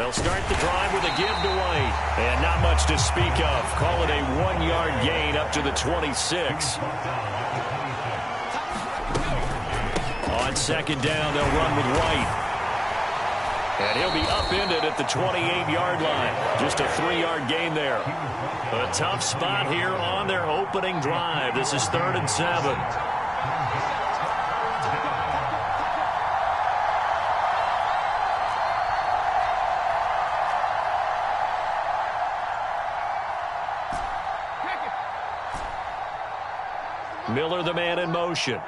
They'll start the drive with a give to White. And not much to speak of. Call it a 1-yard gain up to the 26. On second down, they'll run with White. And he'll be upended at the 28-yard line. Just a 3-yard gain there. A tough spot here on their opening drive. This is 3rd and 7. Miller, the man in motion.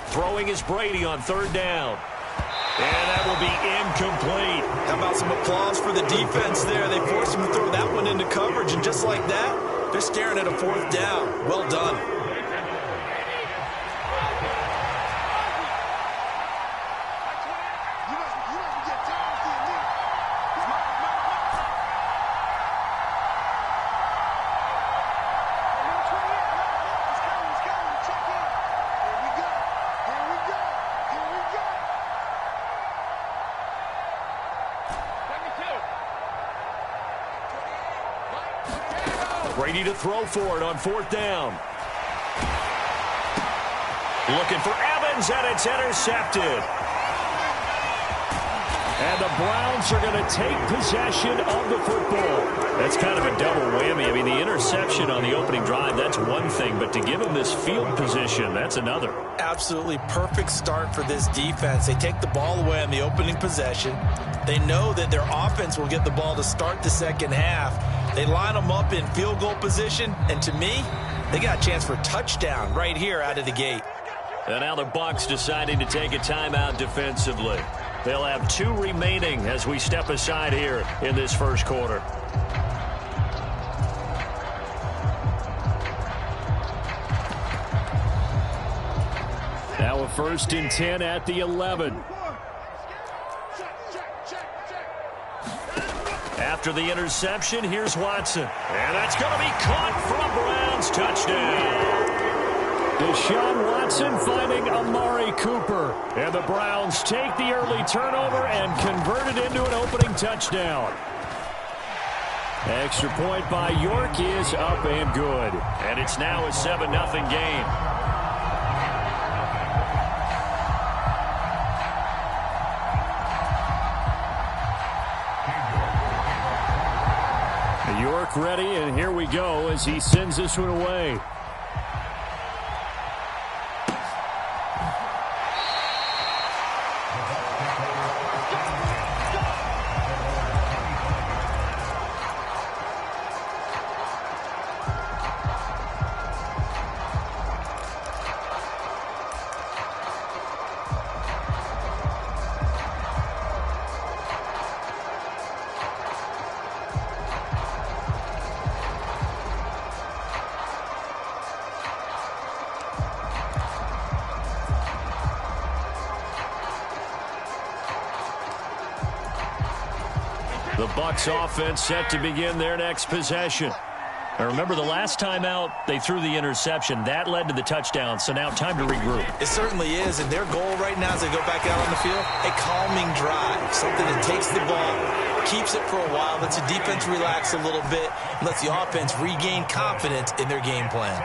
Throwing is Brady on 3rd down. And that will be incomplete. How about some applause for the defense there? They forced him to throw that one into coverage, and just like that, they're staring at a 4th down. Well done. Brady to throw for it on 4th down. Looking for Evans, and it's intercepted. And the Browns are going to take possession of the football. That's kind of a double whammy. I mean, the interception on the opening drive, that's one thing. But to give them this field position, that's another. Absolutely perfect start for this defense. They take the ball away on the opening possession. They know that their offense will get the ball to start the second half. They line them up in field goal position, and to me, they got a chance for a touchdown right here out of the gate. And now the Bucs deciding to take a timeout defensively. They'll have 2 remaining as we step aside here in this first quarter. Now a 1st and 10 at the 11. After the interception, here's Watson. And that's going to be caught for a Browns touchdown. Deshaun Watson finding Amari Cooper. And the Browns take the early turnover and convert it into an opening touchdown. Extra point by York is up and good. And it's now a 7-0 game. York ready, and here we go as he sends this one away. The Bucs offense set to begin their next possession. Now remember, the last time out, they threw the interception. That led to the touchdown, so now time to regroup. It certainly is, and their goal right now as they go back out on the field, a calming drive, something that takes the ball, keeps it for a while, lets the defense relax a little bit, and lets the offense regain confidence in their game plan.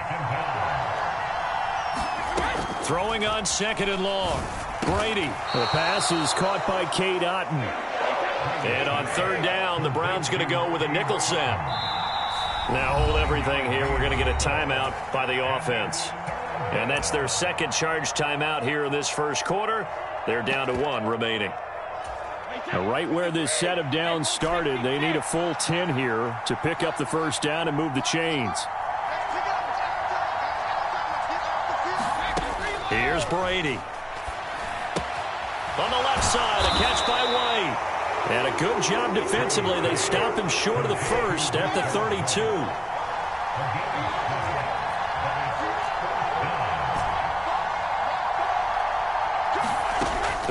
Throwing on 2nd and long. Brady. The pass is caught by Cade Otton. And on 3rd down, the Browns going to go with a nickel set. Now hold everything here. We're going to get a timeout by the offense. And that's their 2nd charge timeout here in this first quarter. They're down to 1 remaining. Now right where this set of downs started, they need a full 10 here to pick up the 1st down and move the chains. Here's Brady. On the left side, a catch by White. And a good job defensively. They stopped him short of the 1st at the 32.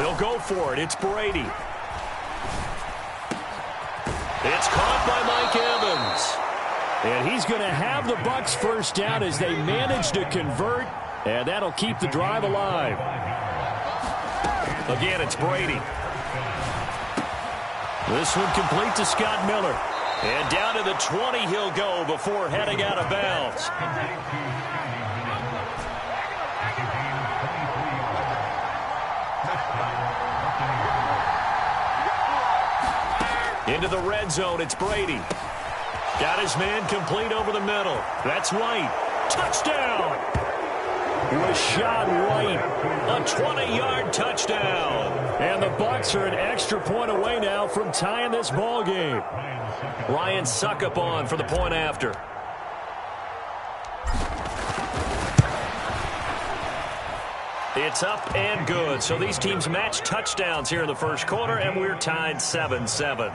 They'll go for it. It's Brady. It's caught by Mike Evans. And he's going to have the Bucs 1st down as they manage to convert And that'll keep the drive alive. Again, it's Brady. This one complete to Scott Miller. And down to the 20 he'll go before heading out of bounds. Into the red zone, it's Brady. Got his man complete over the middle. That's White. Touchdown! Rashad White, a 20-yard touchdown. And the Bucs are an extra point away now from tying this ball game. Ryan Suckup on for the point after. It's up and good. So these teams match touchdowns here in the first quarter, and we're tied 7-7.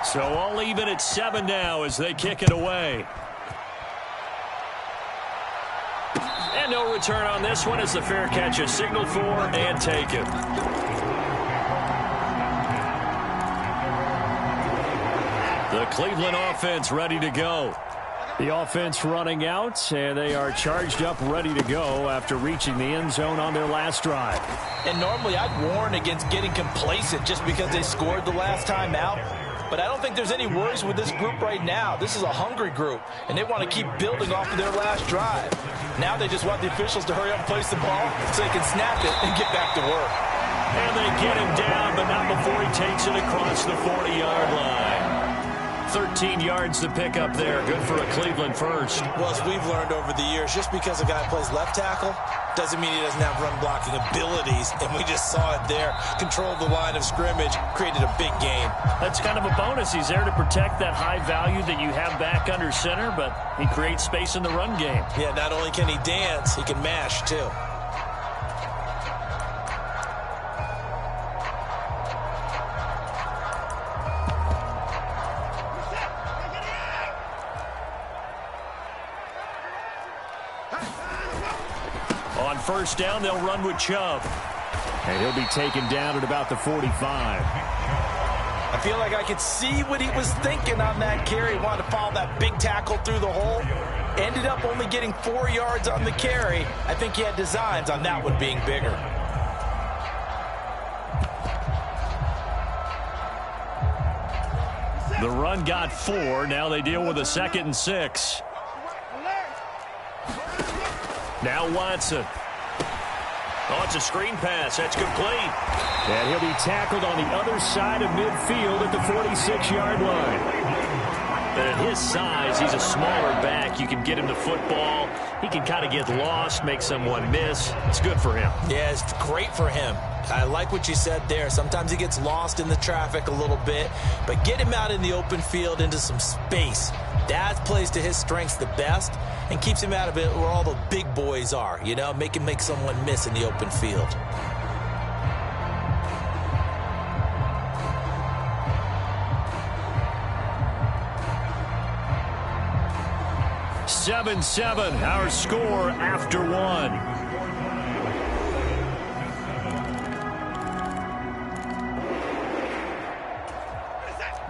So all even at 7 now as they kick it away. And no return on this one as the fair catch is signaled for and taken. The Cleveland offense ready to go. The offense running out, and they are charged up ready to go after reaching the end zone on their last drive. And normally I'd warn against getting complacent just because they scored the last time out. But I don't think there's any worries with this group right now. This is a hungry group, and they want to keep building off of their last drive. Now they just want the officials to hurry up and place the ball so they can snap it and get back to work. And they get him down, but not before he takes it across the 40-yard line. 13 yards to pick up there. Good for a Cleveland first. Well, as we've learned over the years, just because a guy plays left tackle doesn't mean he doesn't have run blocking abilities. And we just saw it there. Controlled the line of scrimmage, created a big gain. That's kind of a bonus. He's there to protect that high value that you have back under center, but he creates space in the run game. Yeah, not only can he dance, he can mash too. On first down, they'll run with Chubb. And he'll be taken down at about the 45. I feel like I could see what he was thinking on that carry. He wanted to follow that big tackle through the hole. Ended up only getting 4 yards on the carry. I think he had designs on that one being bigger. The run got 4. Now they deal with a 2nd and 6. Now Watson. Oh, it's a screen pass. That's complete. And he'll be tackled on the other side of midfield at the 46-yard line. But at his size, he's a smaller back. You can get him the football. He can kind of get lost, make someone miss. It's good for him. Yeah, it's great for him. I like what you said there. Sometimes he gets lost in the traffic a little bit, but get him out in the open field into some space. That plays to his strengths the best and keeps him out of it where all the big boys are, you know, make someone miss in the open field. Seven, our score after 1.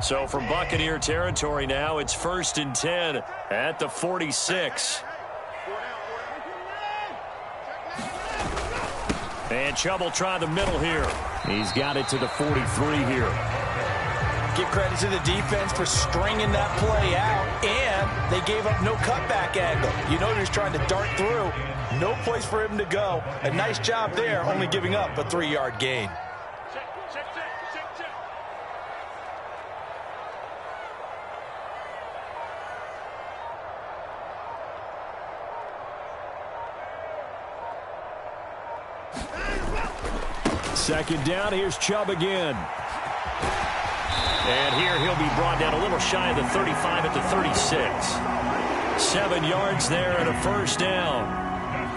So from Buccaneer territory now, it's 1st and 10 at the 46. And Chubb will try the middle here. He's got it to the 43 here. Give credit to the defense for stringing that play out, and they gave up no cutback angle. You know they're trying to dart through. No place for him to go. A nice job there, only giving up a 3-yard gain. Second down, here's Chubb again. And here he'll be brought down a little shy of the 35 at the 36. 7 yards there and a first down.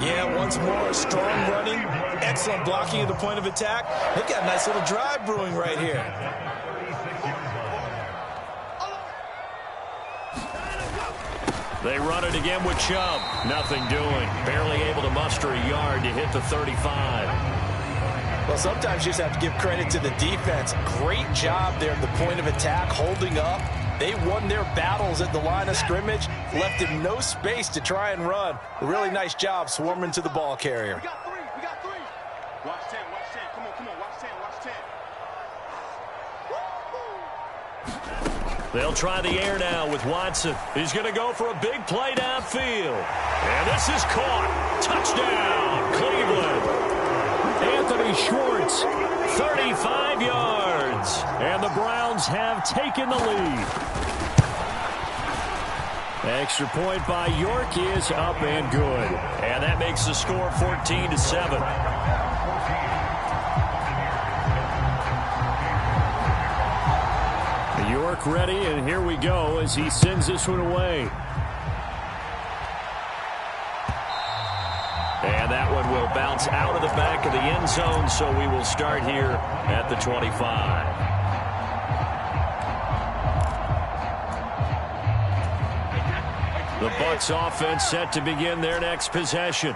Yeah, once more, strong running, excellent blocking at the point of attack. They've got a nice little drive brewing right here. They run it again with Chubb. Nothing doing. Barely able to muster a yard to hit the 35. Well, sometimes you just have to give credit to the defense. Great job there at the point of attack, holding up. They won their battles at the line of scrimmage, left him no space to try and run. A really nice job swarming to the ball carrier. We got three. Watch 10, come on, watch 10. They'll try the air now with Watson. He's going to go for a big play downfield. And this is caught. Touchdown, Cleveland. Anthony Schwartz, 35 yards. And the Browns have taken the lead. Extra point by York is up and good. And that makes the score 14-7. York ready, and here we go as he sends this one away. And that one will bounce out of the back of the end zone, so we will start here at the 25. The Bucs offense set to begin their next possession.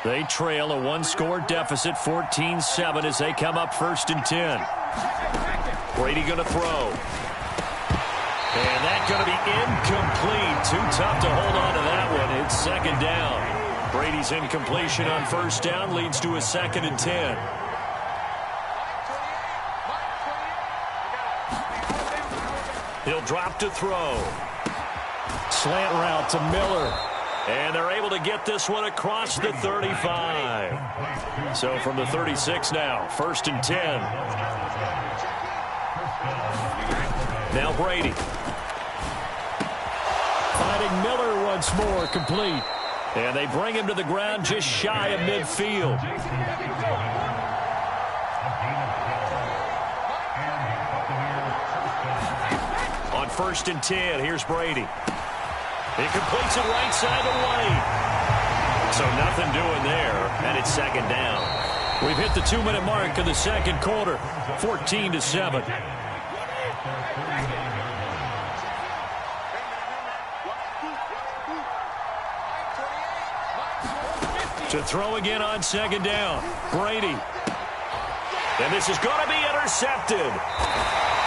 They trail a one-score deficit, 14-7, as they come up 1st and 10. Brady going to throw. And that's going to be incomplete. Too tough to hold on to that one. It's 2nd down. Brady's incompletion on 1st down leads to a 2nd and 10. He'll drop to throw. Slant route to Miller. And they're able to get this one across the 35. So from the 36 now, 1st and 10. Now Brady. Finding Miller once more, complete. And they bring him to the ground just shy of midfield. On 1st and 10, here's Brady. He completes it right side of White. So nothing doing there, and it's 2nd down. We've hit the 2-minute mark of the 2nd quarter, 14-7. To throw again on 2nd down. Brady. And this is going to be intercepted.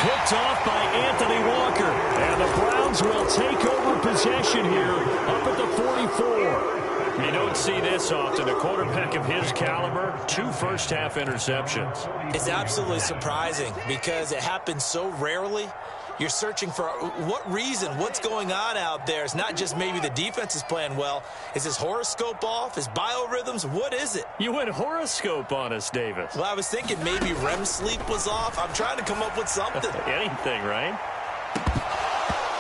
Picked off by Anthony Walker. And the Browns will take over possession here up at the 44. You don't see this often. A quarterback of his caliber, 2 first-half interceptions. It's absolutely surprising because it happens so rarely. You're searching for what reason, what's going on out there. It's not just maybe the defense is playing well. Is his horoscope off? His biorhythms? What is it? You went horoscope on us, Davis. Well, I was thinking maybe REM sleep was off. I'm trying to come up with something. Anything, right?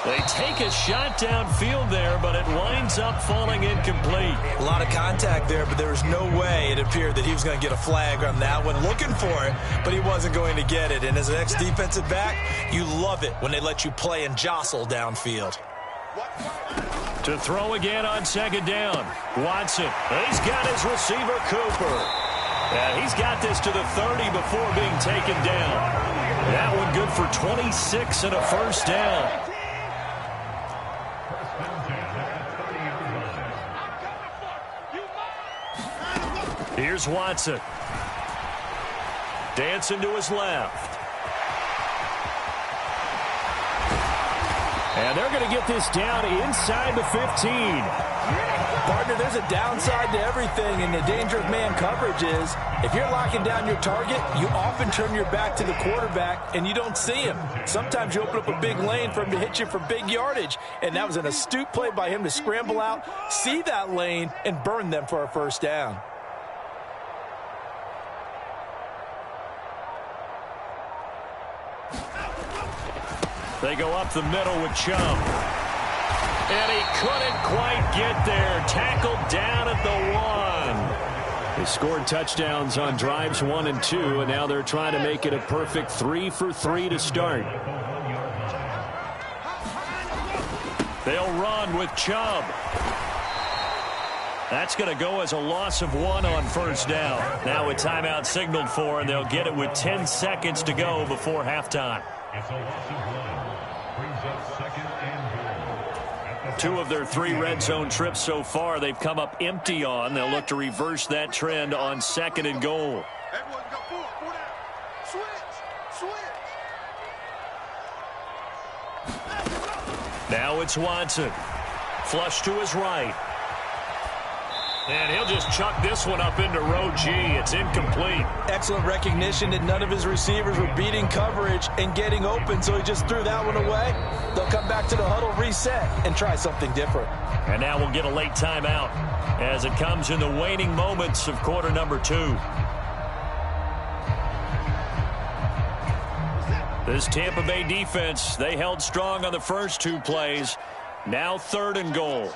They take a shot downfield there, but it winds up falling incomplete. A lot of contact there, but there was no way it appeared that he was going to get a flag on that one. Looking for it, but he wasn't going to get it. And as an ex-defensive back, you love it when they let you play and jostle downfield. To throw again on 2nd down. Watson. He's got his receiver, Cooper. And he's got this to the 30 before being taken down. That one good for 26 and a 1st down. Here's Watson. Dancing to his left. And they're going to get this down inside the 15. Partner, there's a downside to everything, and the danger of man coverage is if you're locking down your target, you often turn your back to the quarterback, and you don't see him. Sometimes you open up a big lane for him to hit you for big yardage, and that was an astute play by him to scramble out, see that lane, and burn them for a 1st down. They go up the middle with Chubb. And he couldn't quite get there. Tackled down at the 1. They scored touchdowns on drives 1 and 2, and now they're trying to make it a perfect 3 for 3 to start. They'll run with Chubb. That's going to go as a loss of 1 on 1st down. Now a timeout signaled for, and they'll get it with 10 seconds to go before halftime. It's a loss of 1. Brings up 2nd and goal. 2 of their 3 red zone trips so far they've come up empty on. They'll look to reverse that trend on 2nd and goal. Everyone got 4 down. Switch. Now it's Watson. Flush to his right. And he'll just chuck this one up into row G. It's incomplete. Excellent recognition that none of his receivers were beating coverage and getting open, so he just threw that one away. They'll come back to the huddle, reset, and try something different. And now we'll get a late timeout as it comes in the waning moments of quarter number 2. This Tampa Bay defense, they held strong on the first 2 plays. Now 3rd and goal.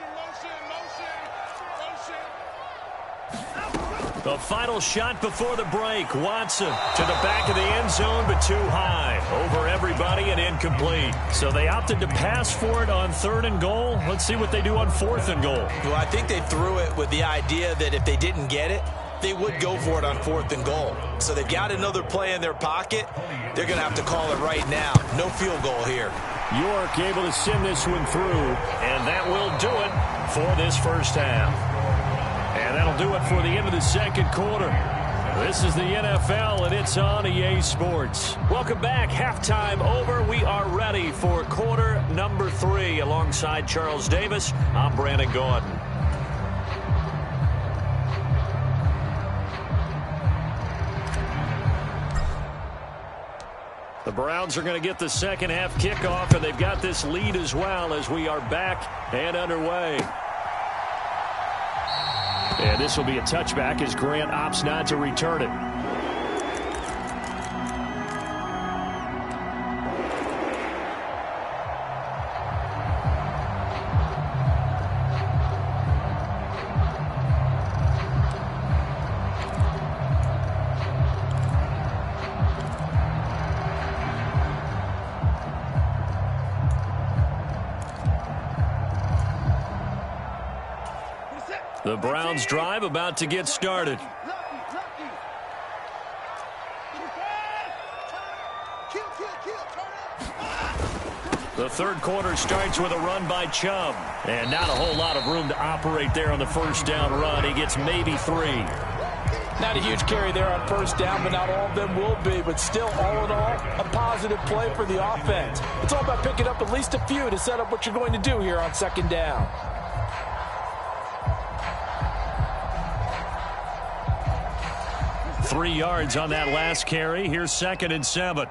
The final shot before the break. Watson to the back of the end zone, but too high. Over everybody and incomplete. So they opted to pass for it on 3rd and goal. Let's see what they do on 4th and goal. Well, I think they threw it with the idea that if they didn't get it, they would go for it on 4th and goal. So they've got another play in their pocket. They're going to have to call it right now. No field goal here. York able to send this one through, and that will do it for this first half. And that'll do it for the end of the second quarter. This is the NFL, and it's on EA Sports. Welcome back. Halftime over. We are ready for quarter number 3. Alongside Charles Davis, I'm Brandon Gordon. The Browns are going to get the second half kickoff, and they've got this lead as well as we are back and underway. And this will be a touchback as Grant opts not to return it. The Browns drive about to get started. The third quarter starts with a run by Chubb. And not a whole lot of room to operate there on the first down run. He gets maybe 3. Not a huge carry there on first down, but not all of them will be. But still, all in all, a positive play for the offense. It's all about picking up at least a few to set up what you're going to do here on second down. Three yards on that last carry. Here's 2nd and 7.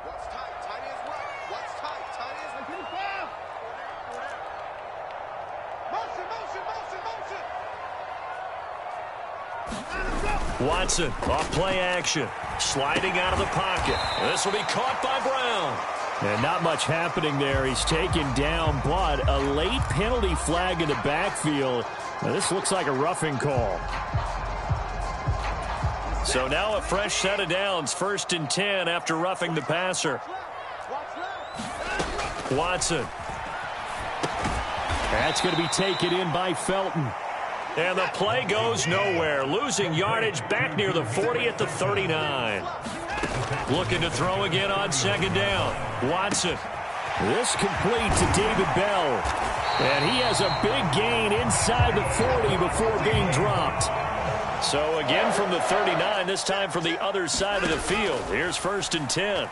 Watson off play action. Sliding out of the pocket. This will be caught by Brown. And not much happening there. He's taken down, but a late penalty flag in the backfield. Now, this looks like a roughing call. So now a fresh set of downs. 1st and 10 after roughing the passer. Watson. That's going to be taken in by Felton. And the play goes nowhere. Losing yardage back near the 40 at the 39. Looking to throw again on 2nd down. Watson. This complete to David Bell. And he has a big gain inside the 40 before being dropped. So again from the 39, this time from the other side of the field. Here's 1st and 10.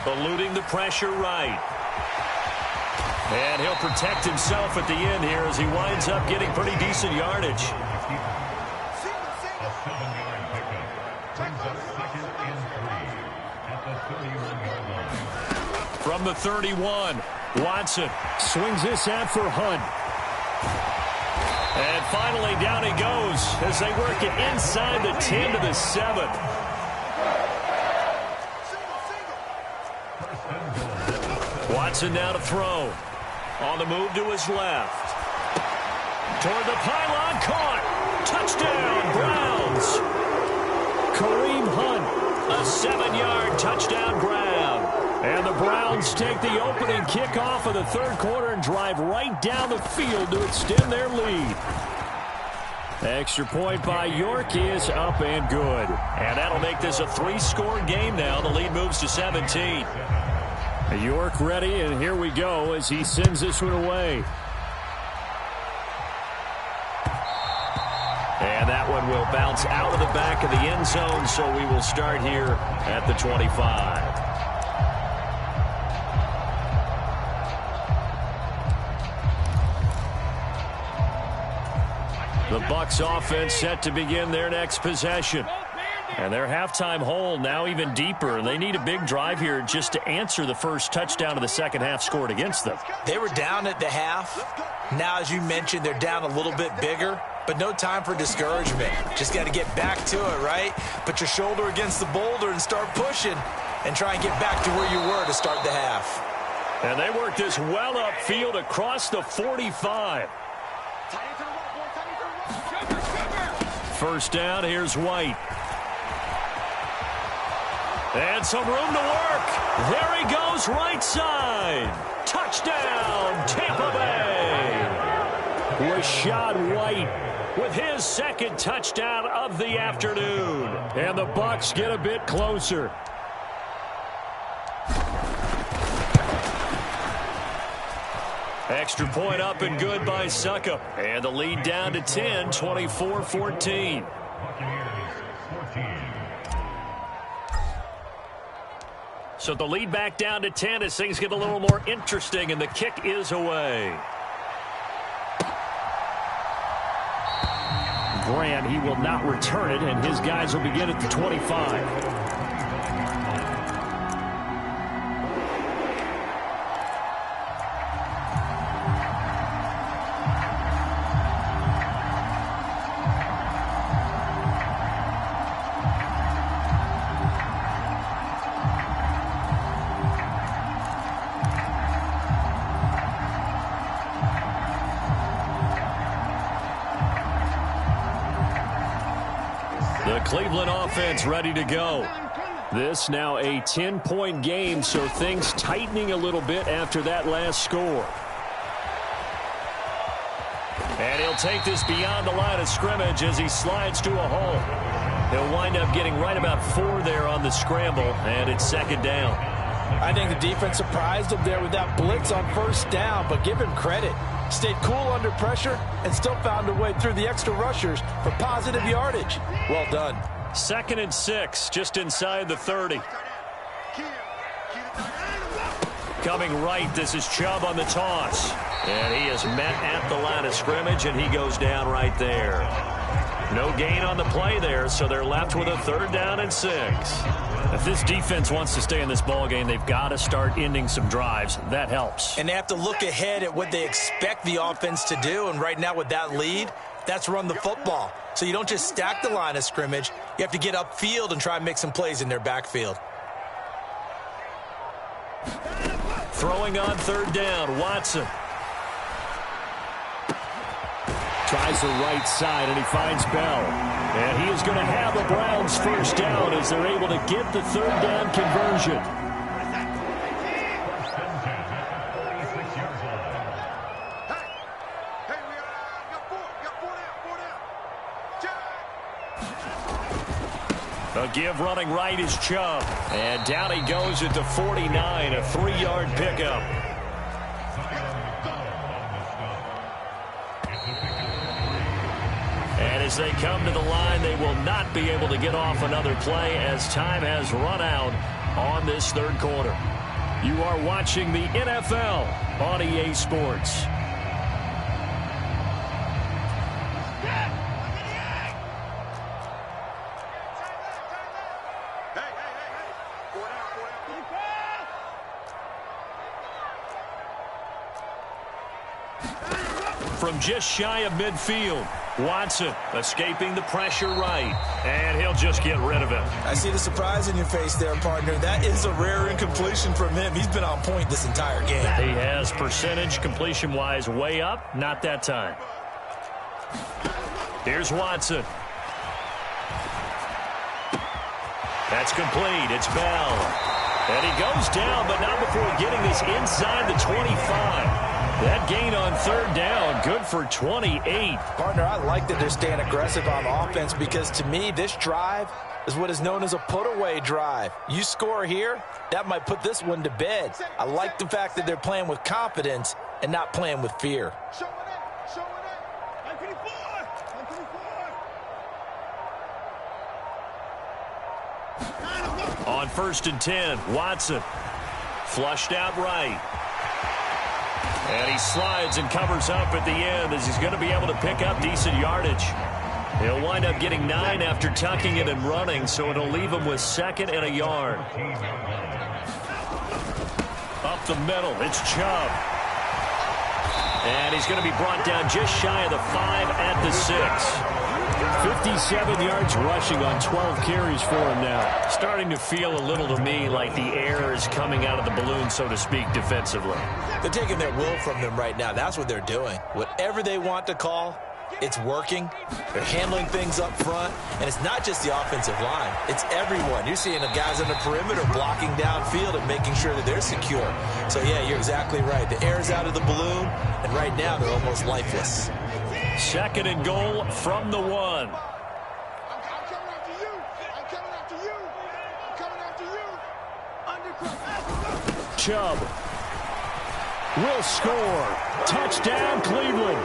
Eluding the pressure right. And he'll protect himself at the end here as he winds up getting pretty decent yardage. A 7-yard pickup brings up 2nd and 3 at the 31-yard line. From the 31, Watson swings this out for Hunt. And finally down he goes as they work it inside the 10 to the 7. Watson now to throw. On the move to his left. Toward the pylon, caught. Touchdown, Browns. Kareem Hunt, a 7-yard touchdown grab. And the Browns take the opening kickoff of the third quarter and drive right down the field to extend their lead. Extra point by York is up and good. And that'll make this a 3-score game now. The lead moves to 17. York ready, and here we go as he sends this one away. And that one will bounce out of the back of the end zone, so we will start here at the 25. The Bucs offense set to begin their next possession. And their halftime hole now even deeper. They need a big drive here just to answer the first touchdown of the second half scored against them. They were down at the half. Now, as you mentioned, they're down a little bit bigger, but no time for discouragement. Just got to get back to it, right? Put your shoulder against the boulder and start pushing and try and get back to where you were to start the half. And they work this well upfield across the 45. First down, here's White. And some room to work. There he goes, right side. Touchdown, Tampa Bay. Rachaad White with his second touchdown of the afternoon. And the Bucs get a bit closer. Extra point up and good by Suckup. And the lead down to 10, 24-14. So the lead back down to 10 as things get a little more interesting, and the kick is away. Grant, he will not return it, and his guys will begin at the 25. Cleveland offense ready to go. This now a 10-point game, so things tightening a little bit after that last score. And he'll take this beyond the line of scrimmage as he slides to a hole. He'll wind up getting right about 4 there on the scramble, and it's second down. I think the defense surprised him there with that blitz on first down, but give him credit. Stayed cool under pressure and still found a way through the extra rushers for positive yardage. Well done. 2nd and 6, just inside the 30. Coming right, this is Chubb on the toss. And he is met at the line of scrimmage, and he goes down right there. No gain on the play there, so they're left with a 3rd down and 6. If this defense wants to stay in this ballgame, they've got to start ending some drives. That helps. And they have to look ahead at what they expect the offense to do. And right now with that lead, that's run the football. So you don't just stack the line of scrimmage. You have to get upfield and try and make some plays in their backfield. Throwing on 3rd down, Watson. Tries the right side, and he finds Bell. And he is going to have the Browns first down as they're able to get the 3rd down conversion. A give running right is Chubb. And down he goes at the 49, a 3-yard pickup. And as they come to the line, they will not be able to get off another play as time has run out on this 3rd quarter. You are watching the NFL on EA Sports. From just shy of midfield, Watson escaping the pressure right, and he'll just get rid of it. I see the surprise in your face there, partner. That is a rare incompletion from him. He's been on point this entire game. He has percentage completion-wise way up, not that time. Here's Watson. That's complete. It's Bell. And he goes down, but not before getting this inside the 25. That gain on 3rd down, good for 28. Partner, I like that they're staying aggressive on offense because to me, this drive is what is known as a put-away drive. You score here, that might put this one to bed. I like the fact that they're playing with confidence and not playing with fear. On 1st and 10, Watson flushed out right. And he slides and covers up at the end as he's going to be able to pick up decent yardage. He'll wind up getting 9 after tucking it and running, so it'll leave him with 2nd and a yard. Up the middle, it's Chubb. And he's going to be brought down just shy of the 5 at the 6. 57 yards rushing on 12 carries for him now. Starting to feel a little to me like the air is coming out of the balloon, so to speak, defensively. They're taking their will from them right now. That's what they're doing. Whatever they want to call, it's working. They're handling things up front. And it's not just the offensive line. It's everyone. You're seeing the guys on the perimeter blocking downfield and making sure that they're secure. So, yeah, you're exactly right. The air's out of the balloon, and right now they're almost lifeless. 2nd and goal from the 1. I'm coming after you. I'm coming after you. I'm coming after you. Undercut. Chubb will score. Touchdown, Cleveland.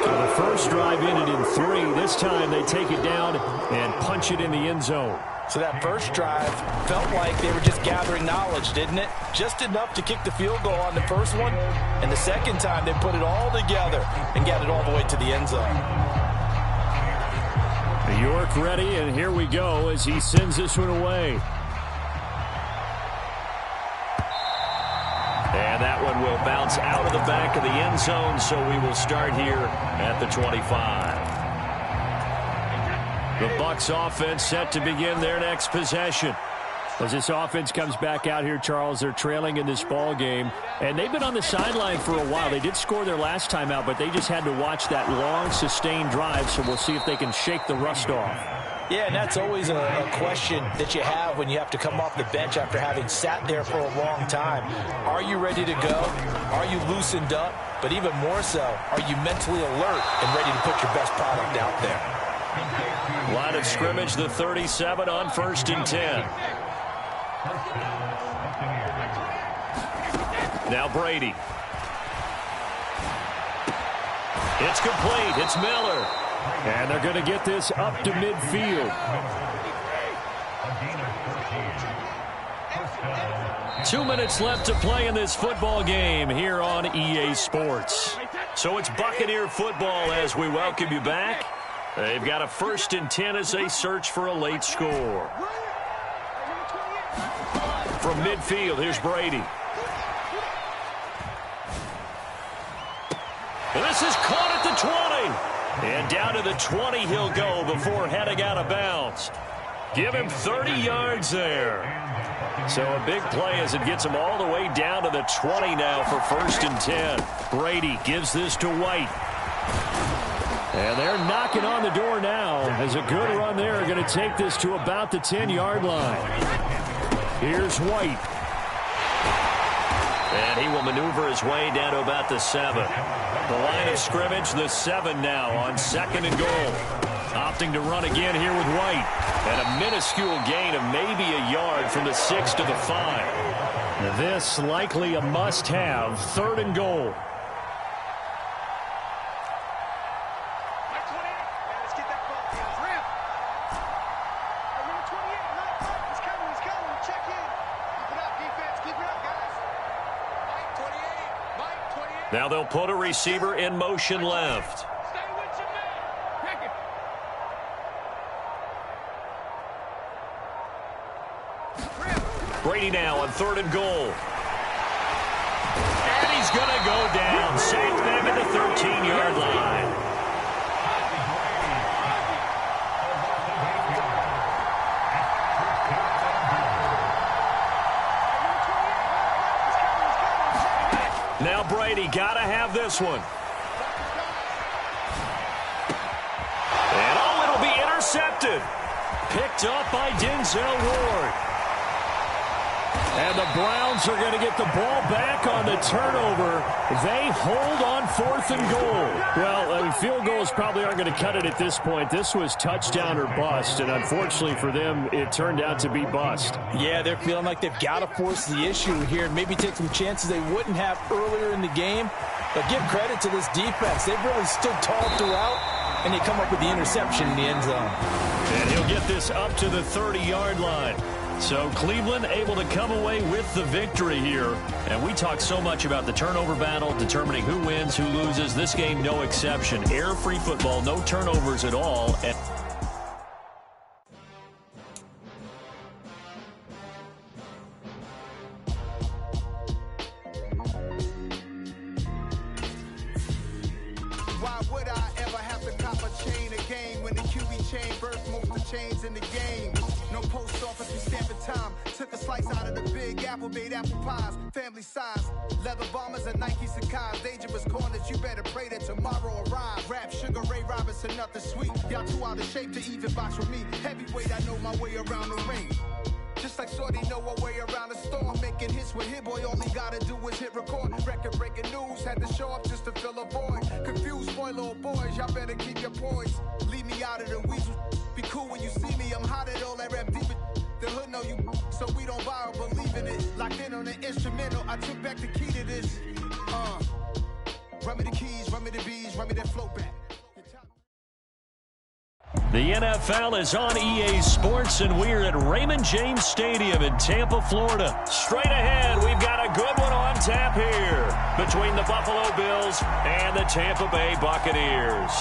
So the first drive ended in 3. This time they take it down and punch it in the end zone. So that first drive felt like they were just gathering knowledge, didn't it? Just enough to kick the field goal on the first one. And the second time they put it all together and got it all the way to the end zone. York ready, and here we go as he sends this one away. And that one will bounce out of the back of the end zone, so we will start here at the 25. The Bucs offense set to begin their next possession. As this offense comes back out here, Charles, they're trailing in this ball game, and they've been on the sideline for a while. They did score their last time out, but they just had to watch that long, sustained drive, so we'll see if they can shake the rust off. Yeah, and that's always a question that you have when you have to come off the bench after having sat there for a long time. Are you ready to go? Are you loosened up? But even more so, are you mentally alert and ready to put your best product out there? Line of scrimmage, the 37 on 1st and 10. Now Brady. It's complete. It's Miller. And they're going to get this up to midfield. 2 minutes left to play in this football game here on EA Sports. So it's Buccaneer football as we welcome you back. They've got a 1st and 10 as they search for a late score. From midfield, here's Brady. And this is caught at the 20. And down to the 20 he'll go before heading out of bounds. Give him 30 yards there. So a big play as it gets him all the way down to the 20 now for 1st and 10. Brady gives this to White. And they're knocking on the door now as a good run there are going to take this to about the 10-yard line. Here's White. And he will maneuver his way down to about the 7. The line of scrimmage, the 7 now on 2nd and goal. Opting to run again here with White. And a minuscule gain of maybe a yard from the 6 to the 5. This likely a must-have 3rd and goal. Now they'll put a receiver in motion left. Brady now on 3rd and goal. And he's going to go down. Sack them at the 13-yard line. Now Brady got to have this one. And it'll be intercepted. Picked up by Denzel Ward. And the Browns are going to get the ball back on the turnover. They hold on 4th and goal. Well, I mean, field goals probably aren't going to cut it at this point. This was touchdown or bust, and unfortunately for them, it turned out to be bust. Yeah, they're feeling like they've got to force the issue here and maybe take some chances they wouldn't have earlier in the game. But give credit to this defense. They've really stood tall throughout, and they come up with the interception in the end zone. And he'll get this up to the 30-yard line. So Cleveland able to come away with the victory here. And we talk so much about the turnover battle, determining who wins, who loses. This game, no exception. Error-free football, no turnovers at all. And Why would I ever have to cop a chain again when the QB chain birthed most of the chains in the game? No post office, we stamping time. Took a slice out of the big apple, made apple pies, family size. Leather bombers and Nike Sacai's. Dangerous corners, you better pray that tomorrow arrives. Rap, Sugar Ray Robinson, nothing sweet. Y'all too out of shape to even box with me. Heavyweight, I know my way around the ring. Just like Shorty know her way around the storm. Making hits with Hit Boy, all he gotta do is hit record. Record breaking news, had to show up just to fill a void. Confused boy, little boys, y'all better keep your poise. Leave me out of the weasel. Be cool when you see me, I'm hot at all that rap deep. The hood know you, so we don't buy or believe in it. Locked in on the instrumental, I took back the key to this. Run me the keys, run me the bees, run me that flow back. the NFL is on EA Sports, and we're at Raymond James Stadium in Tampa, Florida. Straight ahead, we've got a good one on tap here between the Buffalo Bills and the Tampa Bay Buccaneers.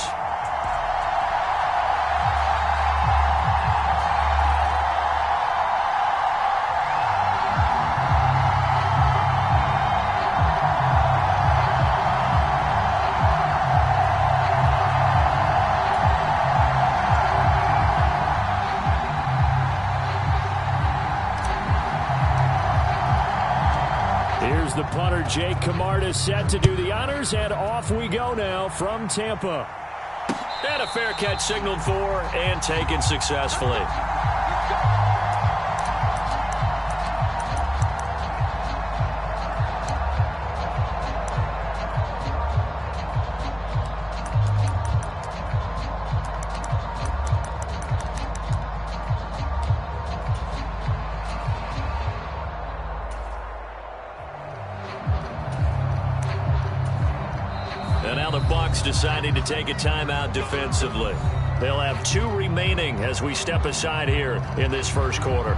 Here's the punter, Jake Camarda, set to do the honors, and off we go now from Tampa. And a fair catch signaled for and taken successfully. And now the Bucs deciding to take a timeout defensively. They'll have 2 remaining as we step aside here in this first quarter.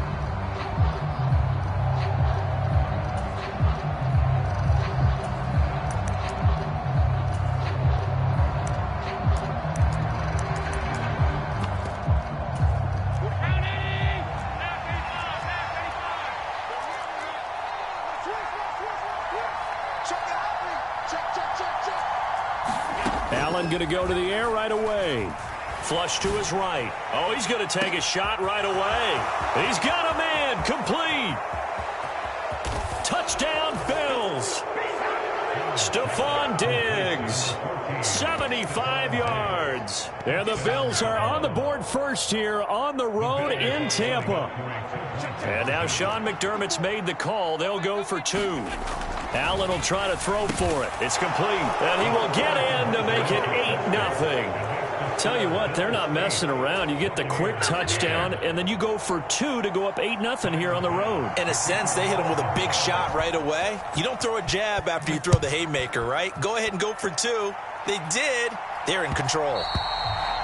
Allen going to go to the air right away. Flush to his right. Oh, he's going to take a shot right away. He's got a man. Complete. Touchdown, Bills. Stephon Diggs. 75 yards. And the Bills are on the board first here on the road in Tampa. And now Sean McDermott's made the call. They'll go for 2. Allen will try to throw for it. It's complete. And he will get in to make it 8-0. Tell you what, they're not messing around. You get the quick touchdown, and then you go for 2 to go up 8-0 here on the road. In a sense, they hit him with a big shot right away. You don't throw a jab after you throw the haymaker, right? Go ahead and go for 2. They did. They're in control.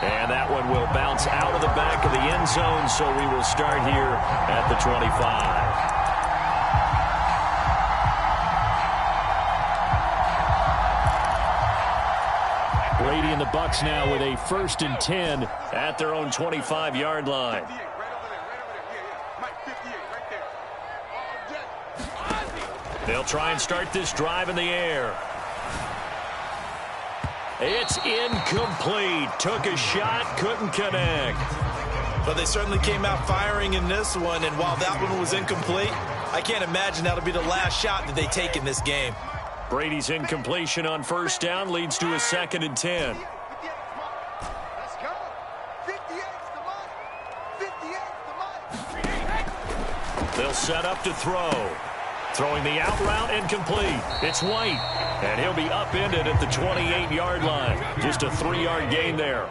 And that one will bounce out of the back of the end zone, so we will start here at the 25. Brady and the Bucs now with a 1st and 10 at their own 25-yard line. They'll try and start this drive in the air. It's incomplete. Took a shot, couldn't connect. But they certainly came out firing in this one, and while that one was incomplete, I can't imagine that'll be the last shot that they take in this game. Brady's incompletion on 1st down leads to a 2nd and 10. Let's go. 58's the money. 58's the money. They'll set up to throw. Throwing the out route incomplete. It's White. And he'll be upended at the 28-yard line. Just a 3-yard gain there.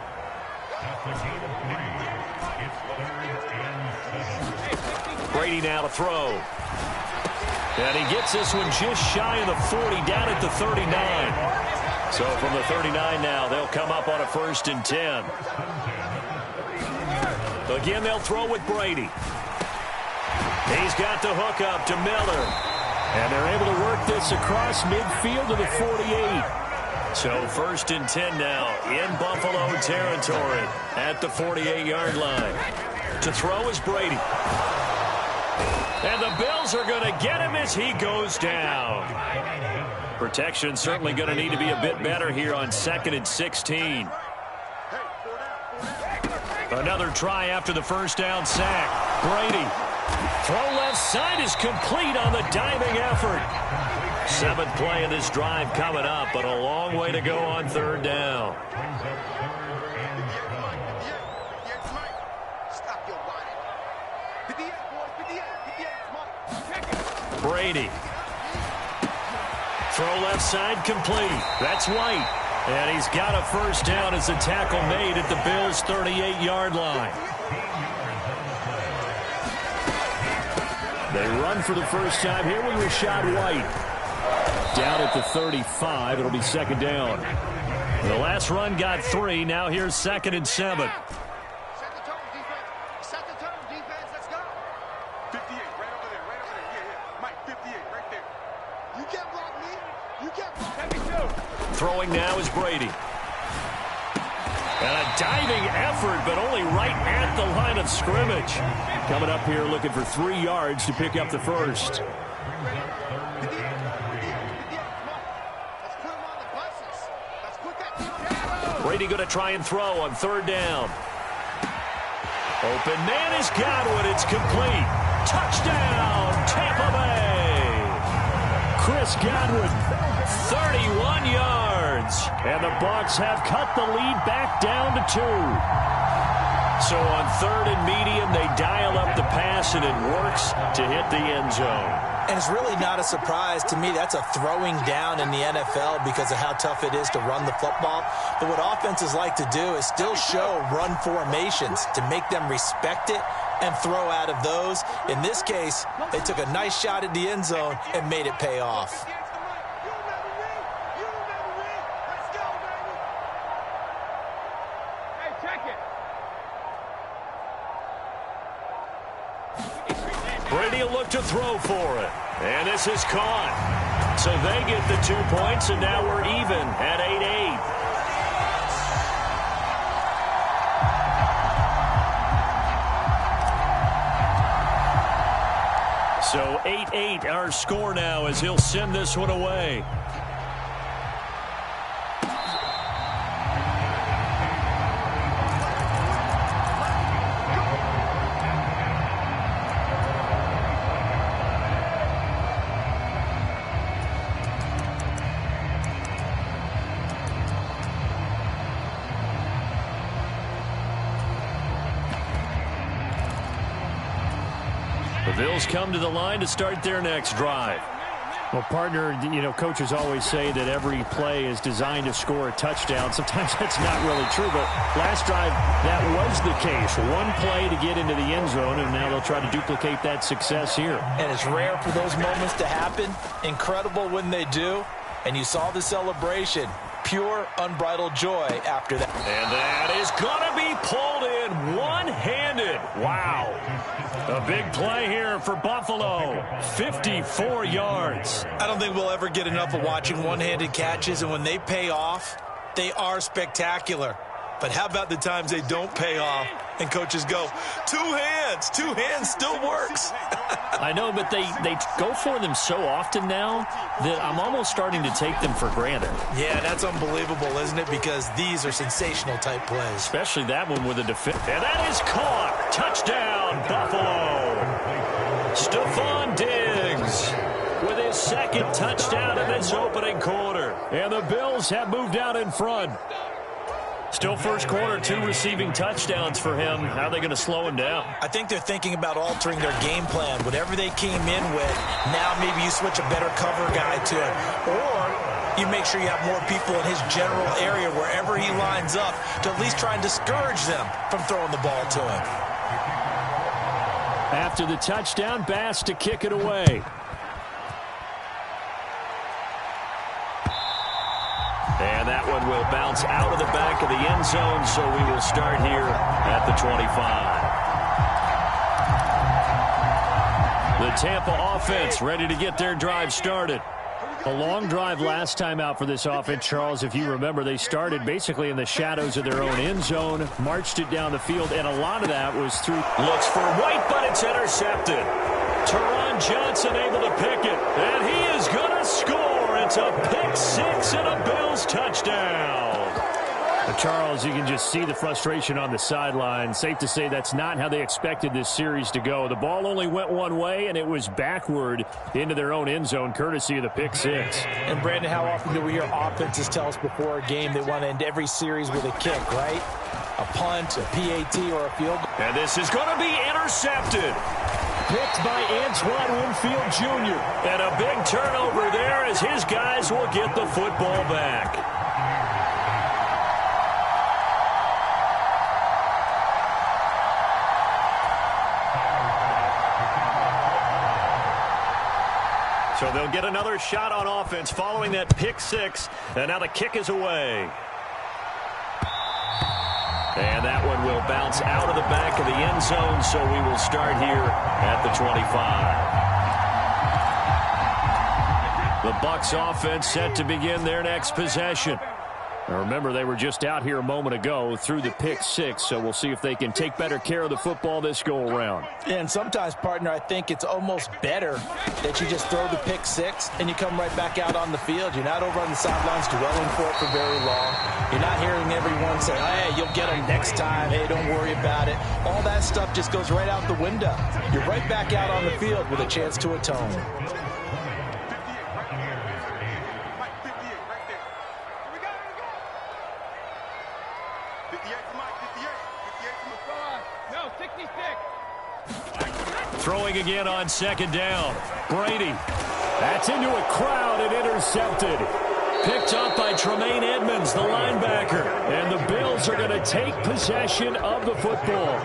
Brady now to throw. And he gets this one just shy of the 40, down at the 39. So from the 39 now, they'll come up on a 1st and 10. Again, they'll throw with Brady. He's got the hook up to Miller. And they're able to work this across midfield to the 48. So 1st and 10 now in Buffalo territory at the 48-yard line. To throw is Brady. And the Bills are going to get him as he goes down. Protection certainly going to need to be a bit better here on 2nd and 16. Another try after the first down sack. Brady. Throw left side is complete on the diving effort. 7th play of this drive coming up, but a long way to go on 3rd down. Brady. Throw left side complete. That's White. And he's got a first down as the tackle made at the Bills' 38-yard line. They run for the first time here with Rashad White. Down at the 35, it'll be 2nd down. The last run got 3. Now here's 2nd and 7. Set the tone, defense. Set the tone, defense. Let's go. 58, right over there. Yeah. Mike, 58, right there. You can't block me. You can't block me. Throwing now is Brady. And a diving effort, but only right at the line of scrimmage. Coming up here looking for 3 yards to pick up the first. Brady going to try and throw on 3rd down. Open man is Godwin. It's complete. Touchdown, Tampa Bay. Chris Godwin, 31 yards. And the Bucs have cut the lead back down to 2. So on 3rd and medium, they dial up the pass, and it works to hit the end zone. And it's really not a surprise to me. That's a throwing down in the NFL because of how tough it is to run the football. But what offenses like to do is still show run formations to make them respect it and throw out of those. In this case, they took a nice shot at the end zone and made it pay off. Brady will look to throw for it. And this is caught. So they get the 2 points, and now we're even at 8-8. So 8-8 our score now as he'll send this one away. The Bills come to the line to start their next drive. Well, partner, you know, coaches always say that every play is designed to score a touchdown. Sometimes that's not really true, but last drive, that was the case. One play to get into the end zone, and now they'll try to duplicate that success here. And it's rare for those moments to happen. Incredible when they do. And you saw the celebration. Pure, unbridled joy after that. And that is going to be pulled in one-handed. Wow. A big play here for Buffalo. 54 yards. I don't think we'll ever get enough of watching one-handed catches, and when they pay off, they are spectacular. But how about the times they don't pay off and coaches go, two hands still works. I know, but they go for them so often now that I'm almost starting to take them for granted. Yeah, that's unbelievable, isn't it? Because these are sensational type plays. Especially that one with a defense. And that is caught. Touchdown, Buffalo. Stephon Diggs with his second touchdown in this opening quarter. And the Bills have moved out in front. Still first quarter, 2 receiving touchdowns for him. How are they going to slow him down? I think they're thinking about altering their game plan. Whatever they came in with, now maybe you switch a better cover guy to it. Or you make sure you have more people in his general area wherever he lines up to at least try and discourage them from throwing the ball to him. After the touchdown, Bass to kick it away. And that one will bounce out of the back of the end zone, so we will start here at the 25. Tampa offense ready to get their drive started. A long drive last time out for this offense, Charles. If you remember, they started basically in the shadows of their own end zone, marched it down the field, and a lot of that was through. Looks for White, but it's intercepted. Teron Johnson able to pick it, and he is going to score. It's a pick six and a Bills touchdown. Charles, you can just see the frustration on the sideline. Safe to say that's not how they expected this series to go. The ball only went one way, and it was backward into their own end zone, courtesy of the pick six. And, Brandon, how often do we hear offenses tell us before a game they want to end every series with a kick, right? A punt, a PAT, or a field goal. And this is going to be intercepted. Picked by Antoine Winfield Jr. And a big turnover there as his guys will get the football back. So they'll get another shot on offense following that pick six. And now the kick is away. And that one will bounce out of the back of the end zone, so we will start here at the 25. The Bucs offense set to begin their next possession. Now remember, they were just out here a moment ago through the pick six, so we'll see if they can take better care of the football this go-around. And sometimes, partner, I think it's almost better that you just throw the pick six and you come right back out on the field. You're not over on the sidelines dwelling for it for very long. You're not hearing everyone say, hey, you'll get them next time. Hey, don't worry about it. All that stuff just goes right out the window. You're right back out on the field with a chance to atone. Throwing again on second down. Brady. That's into a crowd and intercepted. Picked up by Tremaine Edmonds, the linebacker. And the Bills are going to take possession of the football.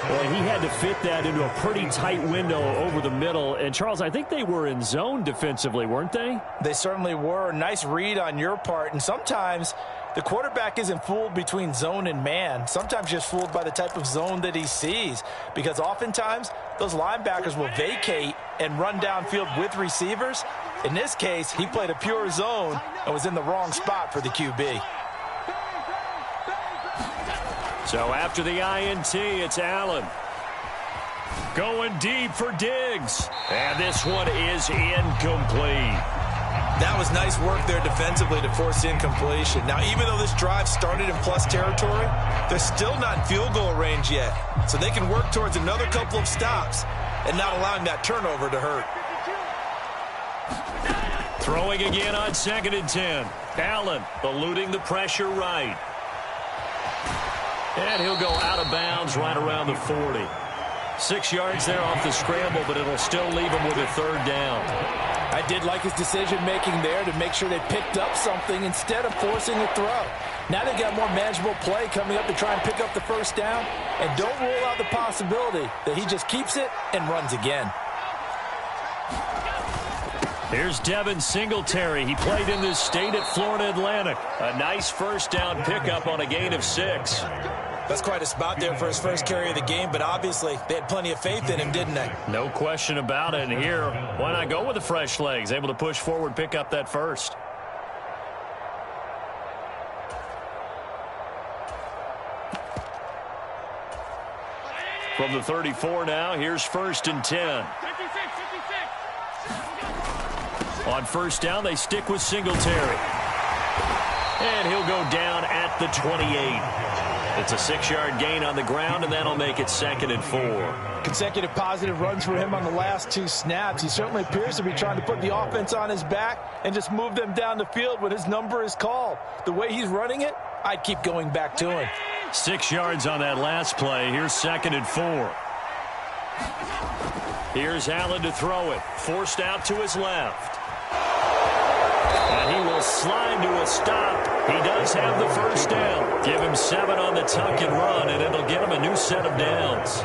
Well, he had to fit that into a pretty tight window over the middle. And, Charles, I think they were in zone defensively, weren't they? They certainly were. Nice read on your part. And sometimes the quarterback isn't fooled between zone and man. Sometimes just fooled by the type of zone that he sees. Because oftentimes, those linebackers will vacate and run downfield with receivers. In this case, he played a pure zone and was in the wrong spot for the QB. So after the INT, it's Allen. Going deep for Diggs. And this one is incomplete. That was nice work there defensively to force incompletion. Now, even though this drive started in plus territory, they're still not in field goal range yet. So they can work towards another couple of stops and not allowing that turnover to hurt. Throwing again on 2nd and 10. Allen eluding the pressure right. And he'll go out of bounds right around the 40. 6 yards there off the scramble, but it'll still leave him with a 3rd down. I did like his decision-making there to make sure they picked up something instead of forcing a throw. Now they've got more manageable play coming up to try and pick up the 1st down. And don't rule out the possibility that he just keeps it and runs again. Here's Devin Singletary. He played in this state at Florida Atlantic. A nice 1st down pickup on a gain of 6. That's quite a spot there for his first carry of the game, but obviously they had plenty of faith in him, didn't they? No question about it. And here, why not go with the fresh legs? Able to push forward, pick up that 1st. From the 34 now, here's 1st and 10. On 1st down, they stick with Singletary. And he'll go down at the 28. It's a 6-yard gain on the ground, and that'll make it 2nd and 4. Consecutive positive runs for him on the last 2 snaps. He certainly appears to be trying to put the offense on his back and just move them down the field when his number is called. The way he's running it, I'd keep going back to him. 6 yards on that last play. Here's 2nd and 4. Here's Allen to throw it. Forced out to his left. And he will slide to a stop. He does have the 1st down. Give him 7 on the tuck and run, and it'll get him a new set of downs.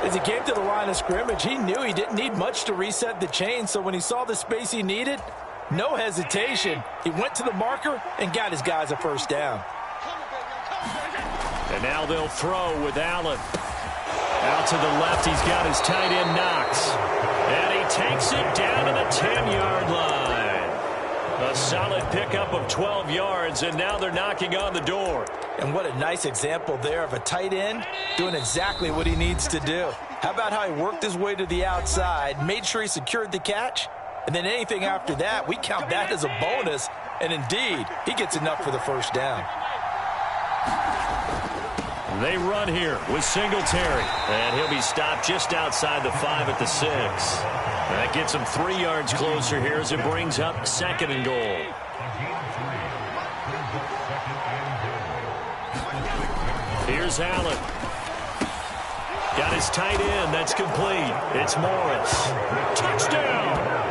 As he came to the line of scrimmage, he knew he didn't need much to reset the chain, so when he saw the space he needed, no hesitation. He went to the marker and got his guys a 1st down. And now they'll throw with Allen. Out to the left, he's got his tight end Knox. And he takes it down to the 10-yard line. A solid pickup of 12 yards, and now they're knocking on the door. And what a nice example there of a tight end doing exactly what he needs to do. How about how he worked his way to the outside, made sure he secured the catch, and then anything after that, we count that as a bonus. And indeed, he gets enough for the first down. They run here with Singletary. And he'll be stopped just outside the 5 at the 6. That gets him 3 yards closer here as it brings up 2nd and goal. Here's Allen. Got his tight end. That's complete. It's Morris. Touchdown!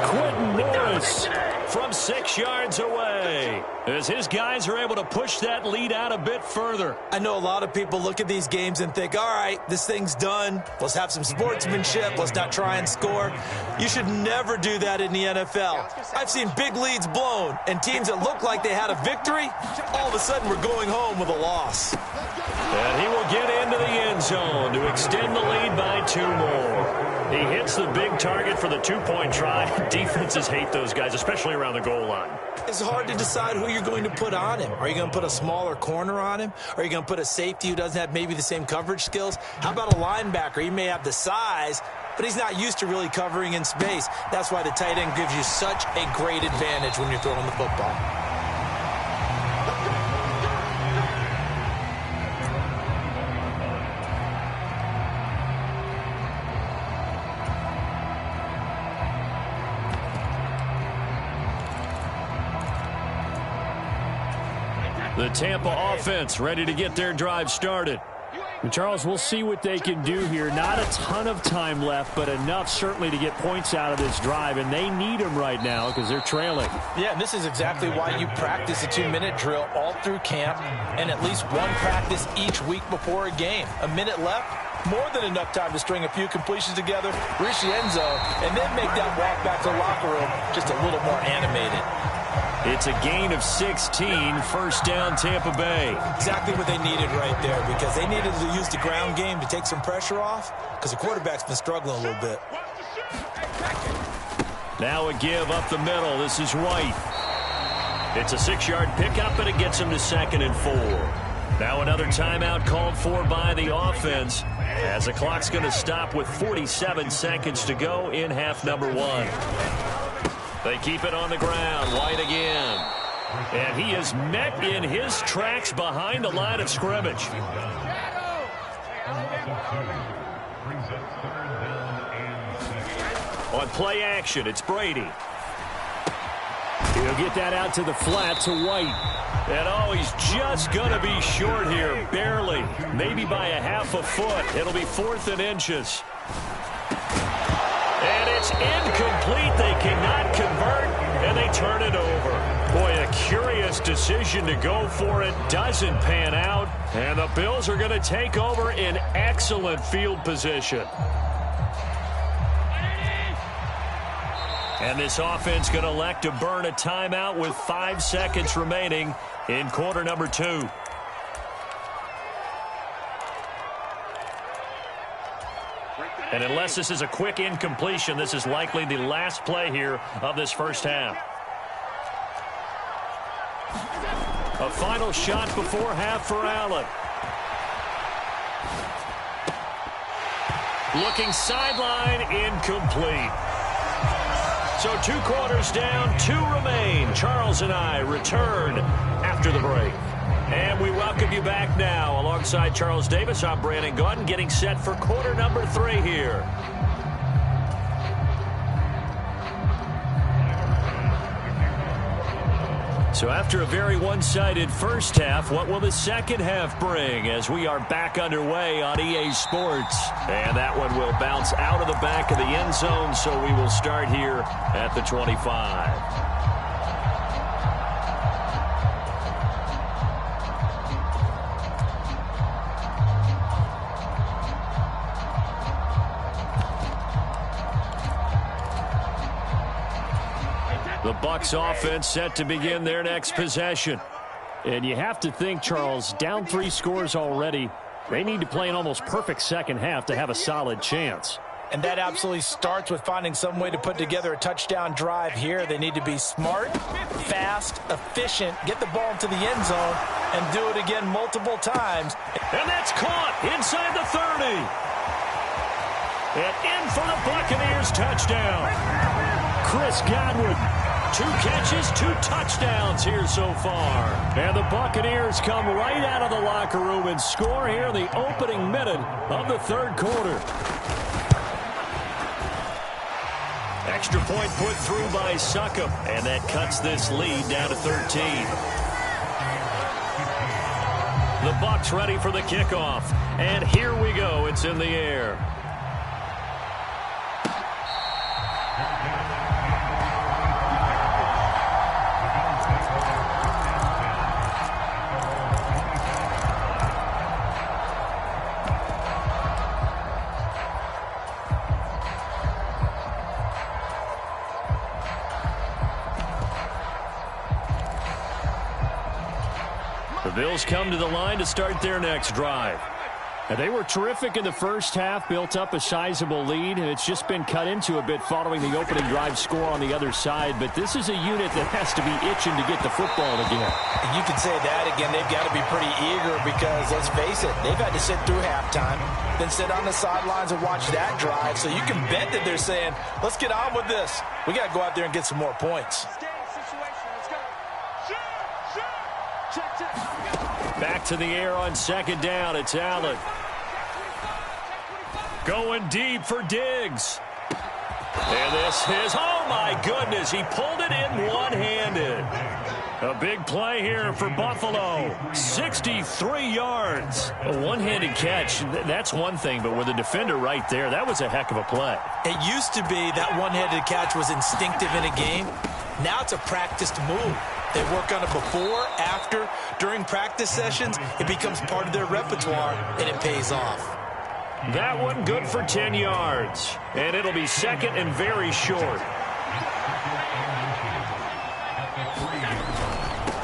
Quentin Morris from 6 yards away as his guys are able to push that lead out a bit further. I know a lot of people look at these games and think, all right, this thing's done. Let's have some sportsmanship. Let's not try and score. You should never do that in the NFL. I've seen big leads blown, and teams that look like they had a victory, all of a sudden we're going home with a loss. And he will get into the end zone to extend the lead by 2 more. He hits the big target for the 2-point try. Defenses hate those guys, especially around the goal line. It's hard to decide who you're going to put on him. Are you going to put a smaller corner on him? Are you going to put a safety who doesn't have maybe the same coverage skills? How about a linebacker? He may have the size, but he's not used to really covering in space. That's why the tight end gives you such a great advantage when you're throwing the football. The Tampa offense ready to get their drive started. And Charles, we'll see what they can do here. Not a ton of time left, but enough certainly to get points out of this drive, and they need them right now because they're trailing. Yeah, and this is exactly why you practice a 2-minute drill all through camp and at least one practice each week before a game. A minute left, more than enough time to string a few completions together, reach the end zone, and then make that walk back to the locker room just a little more animated. It's a gain of 16, first down Tampa Bay. Exactly what they needed right there because they needed to use the ground game to take some pressure off because the quarterback's been struggling a little bit. Now a give up the middle. This is White. It's a 6-yard pickup, and it gets him to 2nd and 4. Now another timeout called for by the offense as the clock's going to stop with 47 seconds to go in half number 1. They keep it on the ground. White again. And he is met in his tracks behind the line of scrimmage. On play action, it's Brady. He'll get that out to the flat to White. And oh, he's just going to be short here, barely. Maybe by a half a foot. It'll be 4th and inches. And it's incomplete. They cannot convert, and they turn it over. Boy, a curious decision to go for it. Doesn't pan out, and the Bills are going to take over in excellent field position. And this offense going to elect to burn a timeout with 5 seconds remaining in quarter number 2. And unless this is a quick incompletion, this is likely the last play here of this first half. A final shot before half for Allen. Looking sideline, incomplete. So 2 quarters down, 2 remain. Charles and I return after the break. And we welcome you back now. Alongside Charles Davis, I'm Brandon Gaudin, getting set for quarter number 3 here. So after a very one-sided first half, what will the second half bring as we are back underway on EA Sports? And that one will bounce out of the back of the end zone, so we will start here at the 25. The Bucs offense set to begin their next possession. And you have to think, Charles, down 3 scores already. They need to play an almost perfect second half to have a solid chance. And that absolutely starts with finding some way to put together a touchdown drive here. They need to be smart, fast, efficient, get the ball into the end zone, and do it again multiple times. And that's caught inside the 30. And in for the Buccaneers touchdown. Chris Godwin. 2 catches, 2 touchdowns here so far. And the Buccaneers come right out of the locker room and score here in the opening minute of the third quarter. Extra point put through by Succop, and that cuts this lead down to 13. The Bucs ready for the kickoff, and here we go. It's in the air. The Bills come to the line to start their next drive. And they were terrific in the first half, built up a sizable lead, and it's just been cut into a bit following the opening drive score on the other side. But this is a unit that has to be itching to get the football again. You can say that again. They've got to be pretty eager because, let's face it, they've had to sit through halftime, then sit on the sidelines and watch that drive. So you can bet that they're saying, let's get on with this. We got to go out there and get some more points. Back to the air on second down. It's Allen. Going deep for Diggs. And this is, oh my goodness, he pulled it in one-handed. A big play here for Buffalo. 63 yards. A one-handed catch, that's one thing, but with a defender right there, that was a heck of a play. It used to be that one-handed catch was instinctive in a game. Now it's a practiced move. They work on it before, after, during practice sessions. It becomes part of their repertoire, and it pays off. That one good for 10 yards. And it'll be second and very short.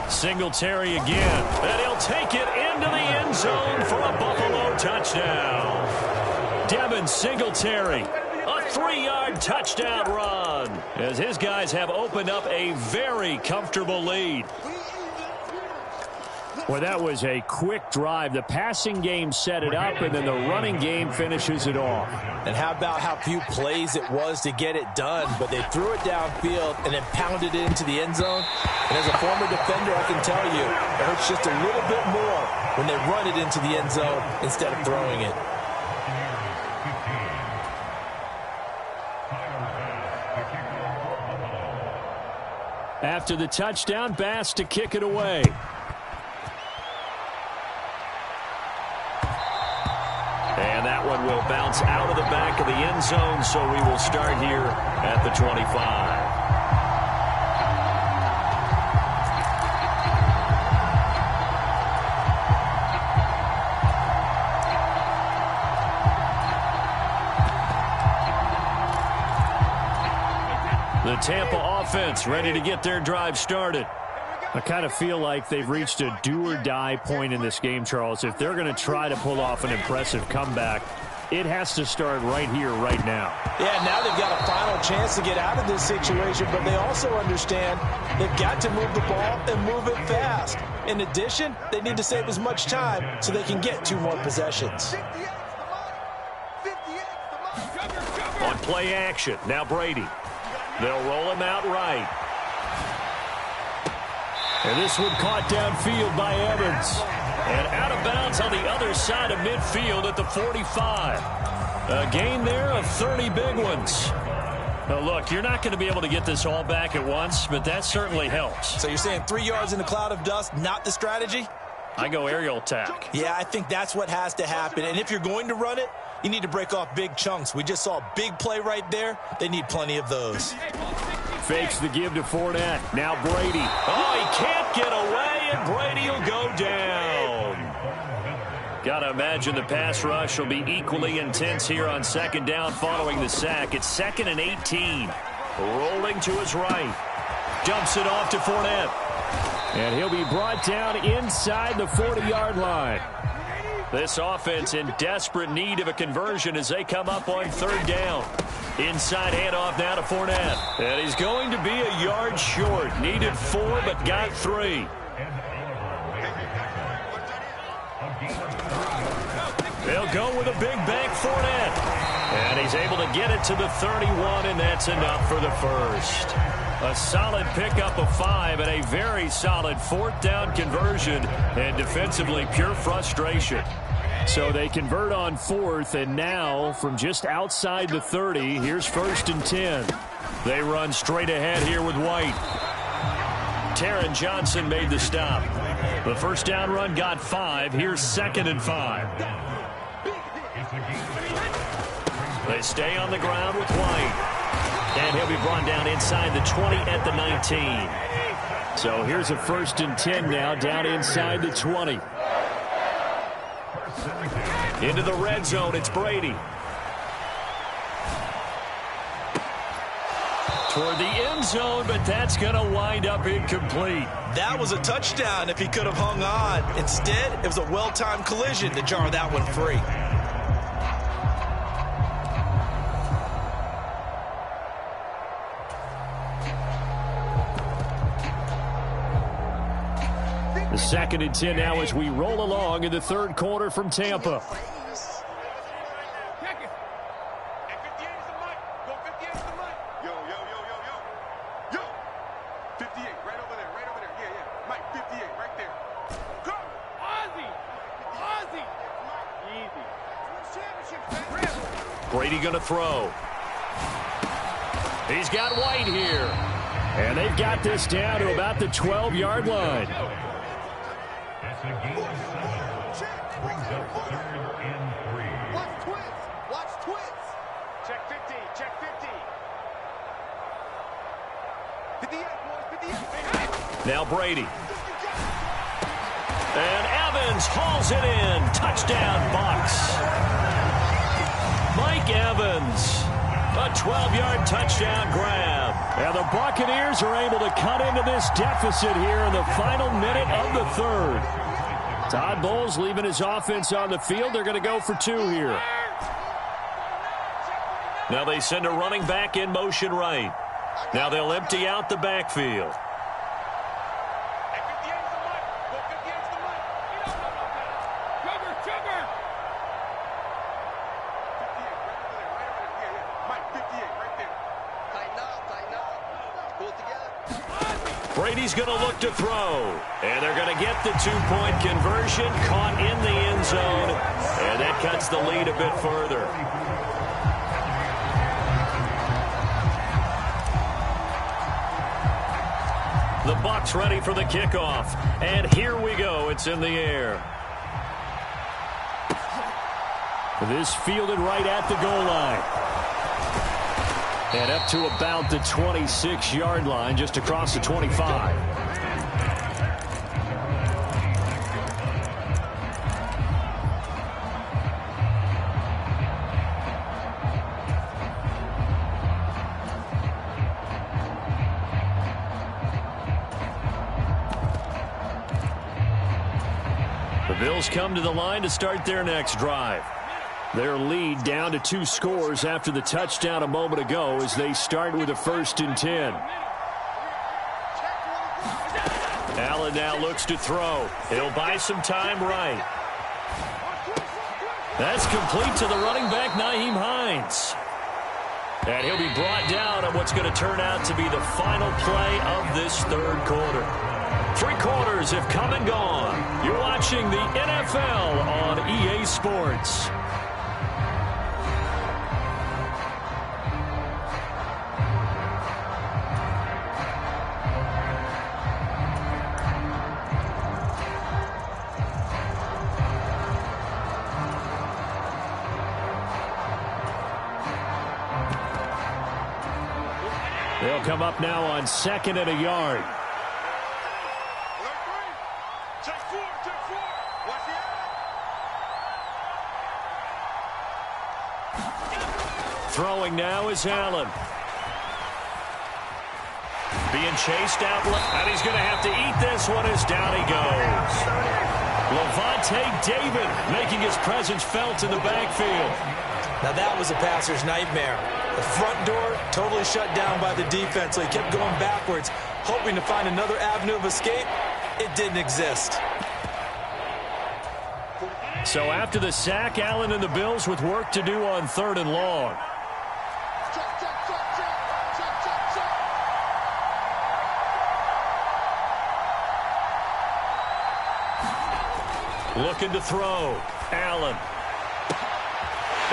Singletary again. And he'll take it into the end zone for a Buffalo touchdown. Devin Singletary. A 3-yard touchdown run as his guys have opened up a very comfortable lead. Well, that was a quick drive. The passing game set it up, and then the running game finishes it off. And how about how few plays it was to get it done, but they threw it downfield and then pounded it into the end zone. And as a former defender, I can tell you, it hurts just a little bit more when they run it into the end zone instead of throwing it. After the touchdown, Bass to kick it away. And that one will bounce out of the back of the end zone, so we will start here at the 25. The Tampa offense ready to get their drive started. I kind of feel like they've reached a do-or-die point in this game, Charles. If they're going to try to pull off an impressive comeback, it has to start right here, right now. Yeah, now they've got a final chance to get out of this situation, but they also understand they've got to move the ball and move it fast. In addition, they need to save as much time so they can get 2 more possessions. On play action, now Brady. They'll roll him out right. And this one caught downfield by Evans. And out of bounds on the other side of midfield at the 45. A gain there of 30 big ones. Now, look, you're not going to be able to get this all back at once, but that certainly helps. So you're saying 3 yards in a cloud of dust, not the strategy? I go aerial attack. Yeah, I think that's what has to happen. And if you're going to run it, you need to break off big chunks. We just saw a big play right there. They need plenty of those. Fakes the give to Fournette. Now Brady. Oh, he can't get away, and Brady will go down. Got to imagine the pass rush will be equally intense here on second down following the sack. It's 2nd and 18. Rolling to his right. Dumps it off to Fournette. And he'll be brought down inside the 40-yard line. This offense in desperate need of a conversion as they come up on third down. Inside handoff now to Fournette. And he's going to be a yard short. Needed 4 but got 3. They'll go with a big bank Fournette. And he's able to get it to the 31, and that's enough for the first. A solid pickup of 5 and a very solid fourth down conversion. And defensively, pure frustration. So they convert on fourth, and now from just outside the 30, here's 1st and 10. They run straight ahead here with White. Taron Johnson made the stop. The first down run got 5. Here's 2nd and 5. They stay on the ground with White. And he'll be brought down inside the 20 at the 19. So here's a 1st and 10 now, down inside the 20. Into the red zone, it's Brady. Toward the end zone, but that's going to wind up incomplete. That was a touchdown if he could have hung on. Instead, it was a well-timed collision to jar that one free. The 2nd and 10 now as we roll along in the third quarter from Tampa. Brady going to throw. He's got White here. And they've got this down to about the 12-yard line. That's a gain of 7. Brings up 3rd and 3. Watch twins. Watch twins. Check 50. Check 50. 58, boys. 58. Now Brady. And Evans hauls it in. Touchdown, Bucs. Mike Evans. A 12-yard touchdown grab. And the Buccaneers are able to cut into this deficit here in the final minute of the third. Todd Bowles leaving his offense on the field. They're going to go for 2 here. Now they send a running back in motion right. Now they'll empty out the backfield. Brady's going to look to throw. And they're going to get the 2-point conversion. Caught in the end zone. And that cuts the lead a bit further. The Bucs ready for the kickoff. And here we go. It's in the air. This fielded right at the goal line. And up to about the 26-yard line, just across the 25. The Bills come to the line to start their next drive. Their lead down to 2 scores after the touchdown a moment ago as they start with a 1st and 10. Allen now looks to throw. He'll buy some time right. That's complete to the running back, Nyheim Hines. And he'll be brought down on what's going to turn out to be the final play of this third quarter. 3 quarters have come and gone. You're watching the NFL on EA Sports. They'll come up now on 2nd and a yard. Throwing now is Allen. Being chased out, and he's going to have to eat this one as down he goes. Levante David making his presence felt in the backfield. Now that was a passer's nightmare. The front door totally shut down by the defense, so he kept going backwards, hoping to find another avenue of escape. It didn't exist. So after the sack, Allen and the Bills with work to do on 3rd and long. Looking to throw. Allen.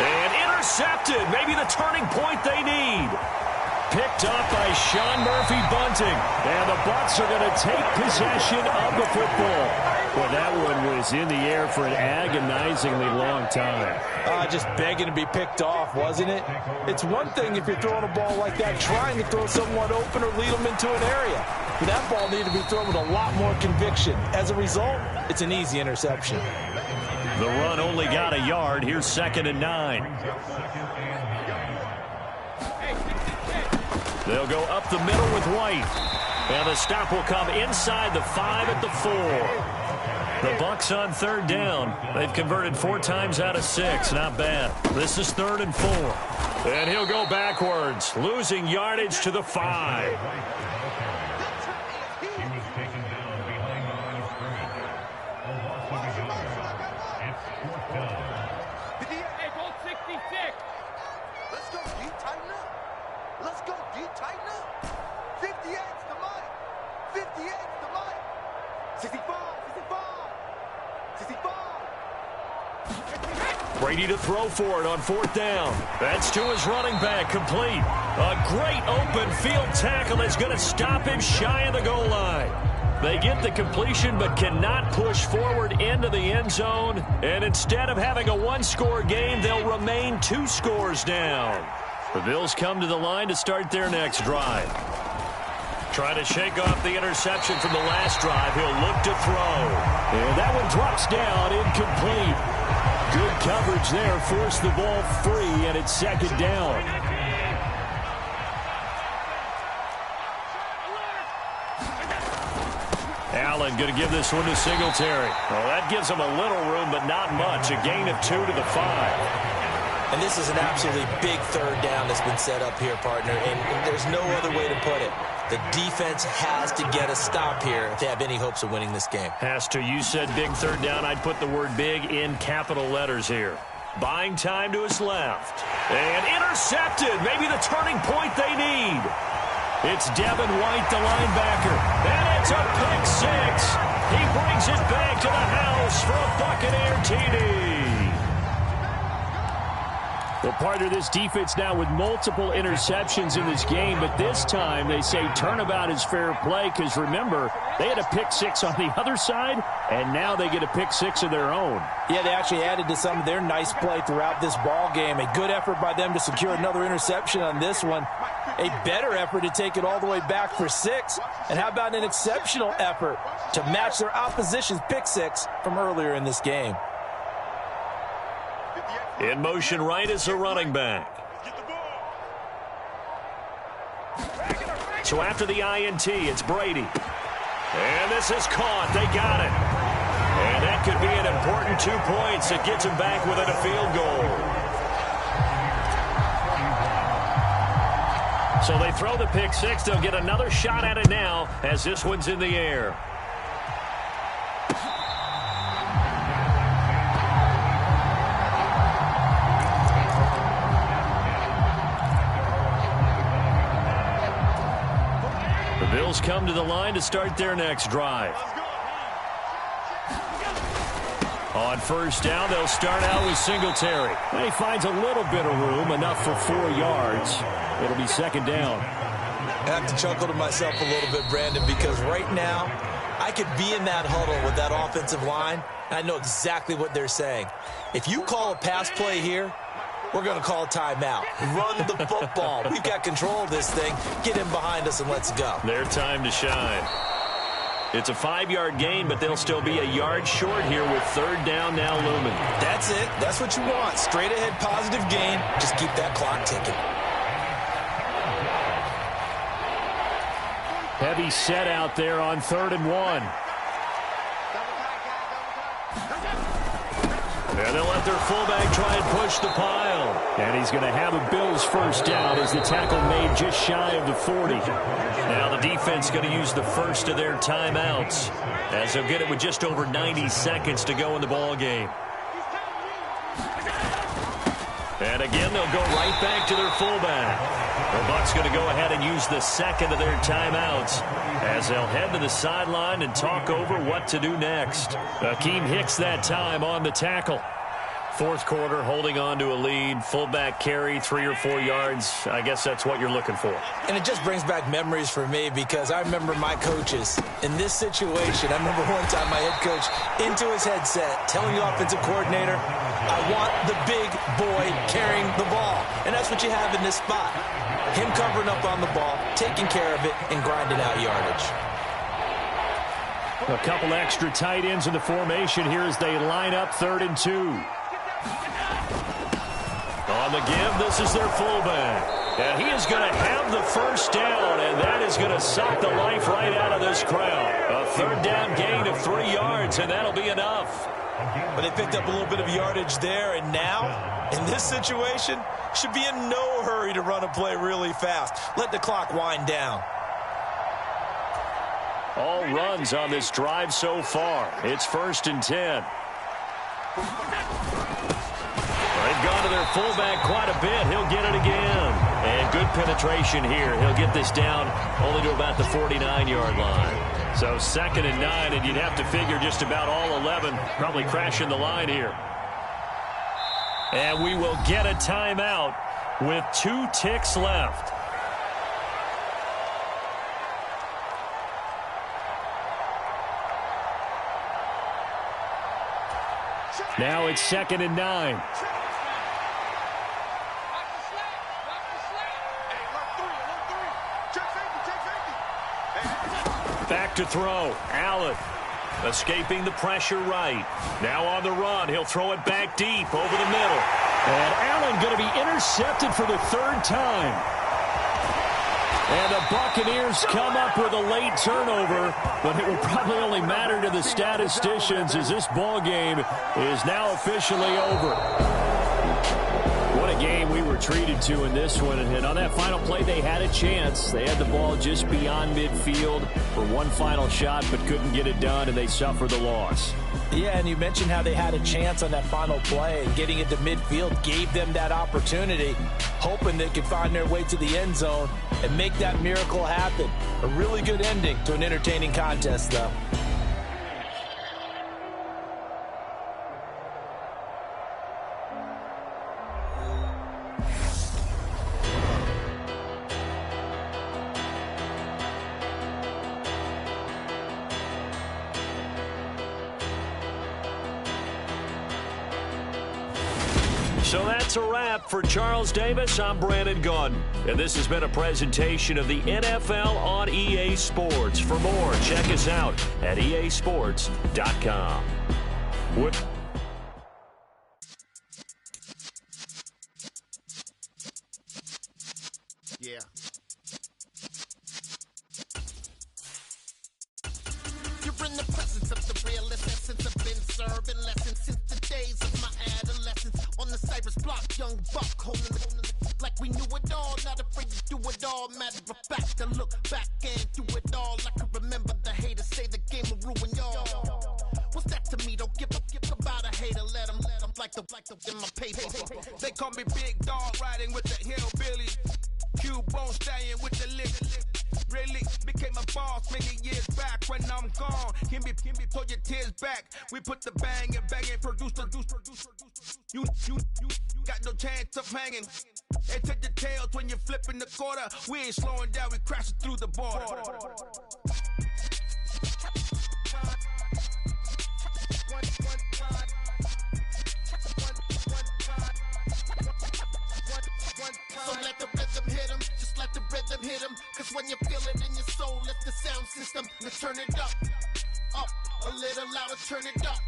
And intercepted. Maybe the turning point they need. Picked up by Sean Murphy Bunting. And the Bucs are going to take possession of the football. Well, that one was in the air for an agonizingly long time. Just begging to be picked off, wasn't it? It's one thing if you're throwing a ball like that, trying to throw someone open or lead them into an area. But that ball needed to be thrown with a lot more conviction. As a result, it's an easy interception. The run only got a yard. Here's 2nd and 9. They'll go up the middle with White. And the stop will come inside the 5 at the 4. The Bucs on 3rd down. They've converted 4 times out of 6. Not bad. This is 3rd and 4. And he'll go backwards, losing yardage to the 5. He was taken down behind the line of scrimmage. A loss of a yard. It's 4th down. Hey, goal 66. Let's go, D. Tighten up. Let's go, D. Tighten up. 58's the mic. 58's the mic. 65. 65. Brady to throw for it on 4th down. That's to his running back, complete. A great open field tackle that's going to stop him shy of the goal line. They get the completion but cannot push forward into the end zone. And instead of having a 1-score game, they'll remain 2 scores down. The Bills come to the line to start their next drive. Trying to shake off the interception from the last drive. He'll look to throw. And that one drops down, incomplete. Good coverage there. Forced the ball free, and it's 2nd down. Allen going to give this one to Singletary. Well, that gives him a little room, but not much. A gain of 2 to the 5. And this is an absolutely big 3rd down that's been set up here, partner. And there's no other way to put it. The defense has to get a stop here if they have any hopes of winning this game. Has to. You said big 3rd down. I'd put the word big in capital letters here. Buying time to his left. And intercepted. Maybe the turning point they need. It's Devin White, the linebacker. And it's a pick 6. He brings it back to the house for a Buccaneer TD. Well, partner, this defense now with multiple interceptions in this game, but this time they say turnabout is fair play because, remember, they had a pick 6 on the other side, and now they get a pick 6 of their own. Yeah, they actually added to some of their nice play throughout this ball game. A good effort by them to secure another interception on this one. A better effort to take it all the way back for 6. And how about an exceptional effort to match their opposition's pick 6 from earlier in this game? In motion right is a running back. So after the INT, it's Brady. And this is caught. They got it. And that could be an important 2 points that gets them back within a field goal. So they throw the pick 6. They'll get another shot at it now as this one's in the air. Bills come to the line to start their next drive. On 1st down, they'll start out with Singletary. And he finds a little bit of room, enough for 4 yards. It'll be 2nd down. I have to chuckle to myself a little bit, Brandon, because right now I could be in that huddle with that offensive line, and I know exactly what they're saying. If you call a pass play here, we're going to call a timeout. Run the football. We've got control of this thing. Get him behind us and let's go. Their time to shine. It's a 5-yard gain, but they'll still be a yard short here with 3rd down now looming. That's it. That's what you want. Straight ahead positive gain. Just keep that clock ticking. Heavy set out there on 3rd and 1. And they'll let their fullback try and push the pile. And he's going to have a Bills first down as the tackle made just shy of the 40. Now the defense going to use the first of their timeouts as they'll get it with just over 90 seconds to go in the ball game. And again, they'll go right back to their fullback. The Bucs going to go ahead and use the second of their timeouts as they'll head to the sideline and talk over what to do next. Akeem Hicks that time on the tackle. Fourth quarter, holding on to a lead. Fullback carry, 3 or 4 yards. I guess that's what you're looking for. And it just brings back memories for me because I remember my coaches in this situation. I remember one time my head coach into his headset telling the offensive coordinator, I want the big boy carrying the ball. And that's what you have in this spot. Him covering up on the ball, taking care of it, and grinding out yardage. A couple extra tight ends in the formation here as they line up 3rd and 2. On the give, this is their fullback. And he is going to have the first down, and that is going to suck the life right out of this crowd. A 3rd down gain of 3 yards, and that'll be enough. But they picked up a little bit of yardage there, and now, in this situation, should be in no hurry to run a play really fast. Let the clock wind down. All runs on this drive so far. It's 1st and 10. They've gone to their fullback quite a bit. He'll get it again. And good penetration here. He'll get this down only to about the 49-yard line. So 2nd and 9, and you'd have to figure just about all 11 probably crashing the line here. And we will get a timeout with 2 ticks left. Now it's 2nd and 9. Back to throw. Allen escaping the pressure right. Now on the run. He'll throw it back deep over the middle. And Allen going to be intercepted for the 3rd time. And the Buccaneers come up with a late turnover, but it will probably only matter to the statisticians as this ball game is now officially over. What a game we were treated to in this one. And on that final play, they had a chance. They had the ball just beyond midfield for one final shot, but couldn't get it done, and they suffered the loss. Yeah, and you mentioned how they had a chance on that final play, and getting into midfield gave them that opportunity, hoping they could find their way to the end zone and make that miracle happen. A really good ending to an entertaining contest, though. So that's a wrap for Charles Davis. I'm Brandon Gaudin, and this has been a presentation of the NFL on EA Sports. For more, check us out at easports.com. Yeah. You're in the presence of the realest essence. I've been serving lessons since the days of my adolescence. On the Cypress block, young buck holding the like we knew it all. Not afraid to do it all. Matter of fact, to look back and do it all. I can remember the haters say the game will ruin y'all. What's that to me? Don't give about a hater. Let them like the in my paper. They call me Big Dog, riding with the hillbilly. Q-Bone staying with the lick. Really became a boss many years back. When I'm gone, can be pull your tears back. We put the bang and produce. You got no chance of hanging. They take the tails when you're flipping the quarter. We ain't slowing down, we crashing through the border. So let the rhythm hit 'em, just let the rhythm hit 'em. Cause when you feel it in your soul, lift the sound system. Let's turn it up, a little louder, turn it up,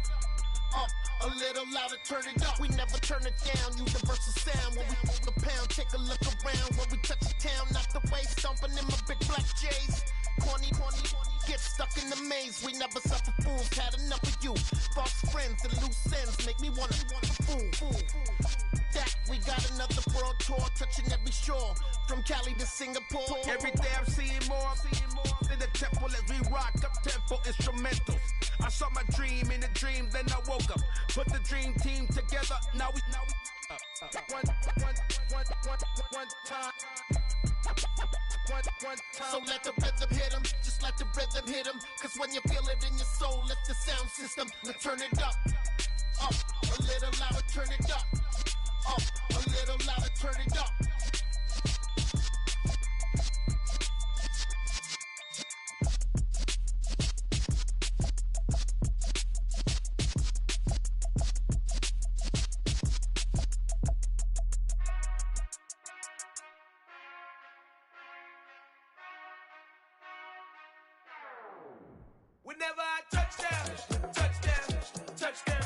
a little louder, turn it up. We never turn it down, universal sound. When we move the pound, take a look around. When we touch the town, knock the way, stomping in my big black J's. Corny, get stuck in the maze. We never suffer fools, had enough of you. False friends and loose ends. make me wanna fool. That we got another world tour touching every shore from Cali to Singapore. Every day I'm seeing more in the temple as we rock up tempo instrumentals. I saw my dream in a dream, then I woke up. Put the dream team together. Now we one time. So let the rhythm hit 'em, just let the rhythm hit 'em. Cause when you feel it in your soul, let the sound system turn it up a little louder, turn it up a little louder, turn it up. Whenever I touchdown, touchdown, touchdown.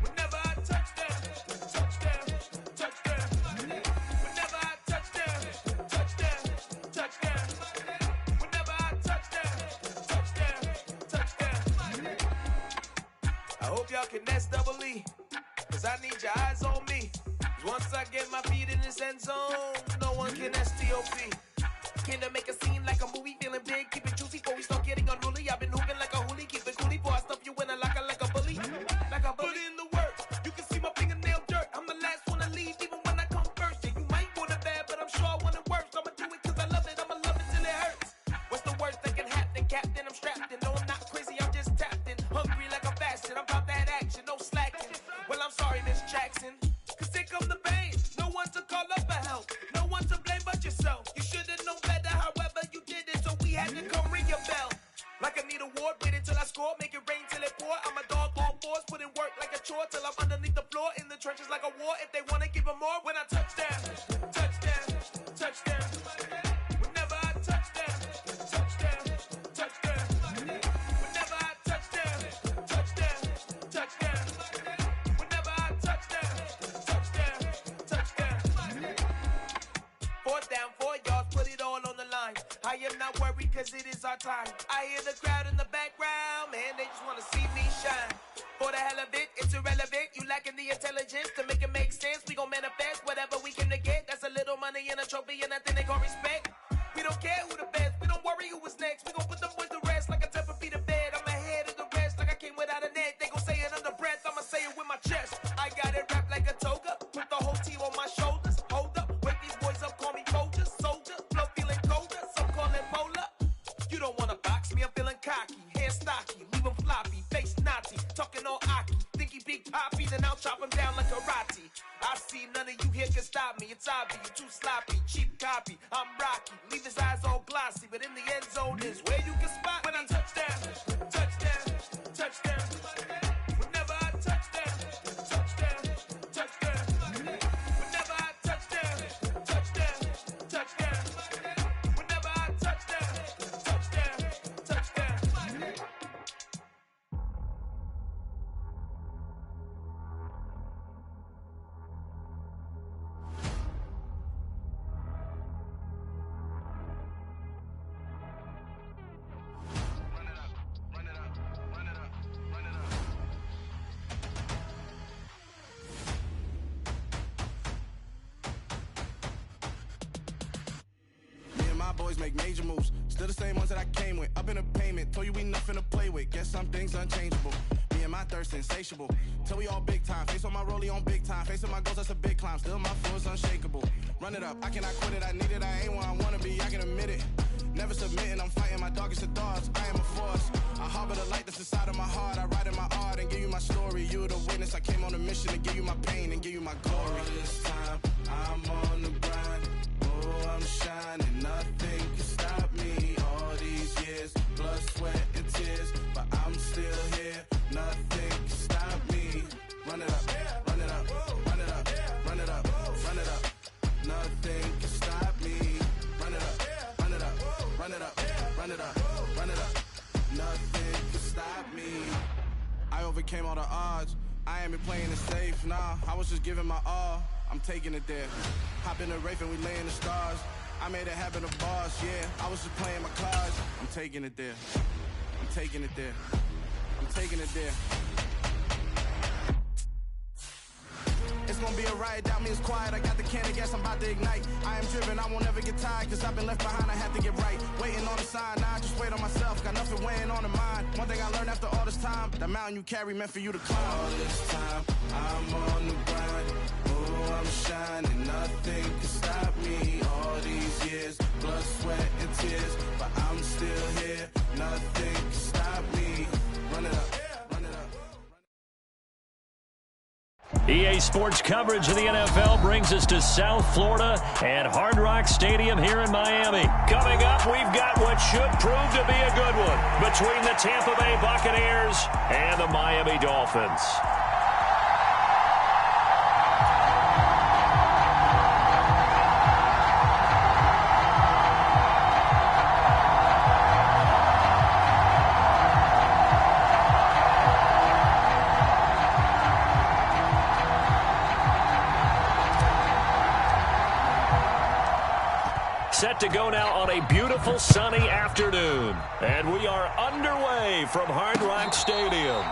Whenever I touchdown, touchdown, touchdown. Whenever I touchdown, touchdown, touchdown. Whenever I touchdown, touchdown, touchdown. I hope y'all can nest double E, cause I need your eyes on me. Once I get my feet in this end zone, no one can STOP. Came to make a scene like a movie, feeling big, keep it juicy before we start getting unruly. I've been hooping like a hoolie, keep it coolie before I stuff you in a locker like a bully. Like a bully. Put in the work, you can see my fingernail dirt. I'm the last one to leave, even when I come first. Yeah, you might want it bad, but I'm sure I want it worse. I'ma do it cause I love it, I'ma love it till it hurts. What's the worst that can happen, Captain? I'm strapped in, no I'm not crazy, I'm just tapped in. Hungry like I'm fasting, I'm about that action, no slacking. Well, I'm sorry, Miss Jackson, cause here come the pain. No one to call up for help, no one to blame but yourself. You should've known better, however you did it, so we had to come ring your bell. Like I need a ward, wait until I score, make it rain till it pour. I'm a dog on fours, put in work like a chore till I'm underneath the floor, in the trenches like a war. If they wanna give them more, when I touchdown, touchdown, touchdown. Whenever I touchdown, touchdown, touchdown. Whenever I touchdown, touchdown, touchdown. Whenever I touchdown, touchdown, touchdown. Fourth down, 4 yards, put it all on the line. I am not worried cause it is our time. I hear the crowd in the background, man, they just wanna see me shine. For the hell of it, it's irrelevant. You lacking the intelligence to make it make sense. We gon' manifest whatever we came to get. That's a little money and a trophy and nothing they call respect. We don't care who the best, we don't worry who was next. We gon' put them boys to rest like a 10 feet of bed. I'm ahead of the rest like I came without a net. They gon' say it under breath, I'ma say it with my chest. I got it wrapped like a toga, put the whole team on my shoulders. Hold up, wake these boys up, call me Folger, soldier. Flow feeling colder, some call it polar. You don't wanna box me, I'm feeling cocky. Hair stocky, leave him floppy, face naughty. Talking all aki, think he big poppy, then I'll chop him down like karate. I see none of you here can stop me. It's obvious, you too sloppy, cheap copy. I'm Rocky, leave his eyes all glossy, but in the end zone is where you can spot when I touchdown, touchdown, touchdown. Whenever I touchdown, touchdown, touchdown. Whenever I touchdown, touchdown, touchdown. Whenever I touchdown, touchdown, touchdown. Me and my boys make major moves. Still the same ones that I came with. Up in the payment, told you we nothing to play with. Guess some things unchangeable. Me and my thirst insatiable. Till we all big time. Face on my rollie on big time. Facing my goals, that's a big climb. Still my flow is unshakable. Run it up, I cannot quit it. I need it, I ain't where I wanna be. I can admit it. Never submitting, I'm fighting my darkest of thoughts. I am a force. I harbor the light that's inside of my heart. I write in my art and give you my story. You the witness. I came on a mission to give you my pain and give you my glory. All this time, I'm on the grind. Oh, I'm shining. Nothing can stop me. All these years, blood, sweat, and tears. But I'm still here. Nothing can stop me. Run it up, run it up, run it up, run it up, run it up. Nothing can stop me. Run it up, run it up, run it up, run it up, run it up. Nothing can stop me. I overcame all the odds. I ain't been playing it safe, nah. I was just giving my all. I'm taking it there. Hop in the Wraith and we lay in the stars. I made it happen, a boss, yeah. I was just playing my cards. I'm taking it there. I'm taking it there. I'm taking it there. gonna be a riot. Doubt me, it's quiet. I got the can of gas, I'm about to ignite. I am driven, I won't ever get tired, cause I've been left behind, I have to get right. Waiting on the sign, now I just wait on myself. Got nothing weighing on the mind. One thing I learned after all this time, the mountain you carry meant for you to climb. All this time, I'm on the grind. Oh, I'm shining, nothing can stop me. All these years, blood, sweat, and tears, but I'm still here. Nothing can stop me. Run it up, run it up. EA Sports coverage of the NFL brings us to South Florida and Hard Rock Stadium here in Miami. Coming up, we've got what should prove to be a good one between the Tampa Bay Buccaneers and the Miami Dolphins. Set to go now on a beautiful sunny afternoon. And we are underway from Hard Rock Stadium.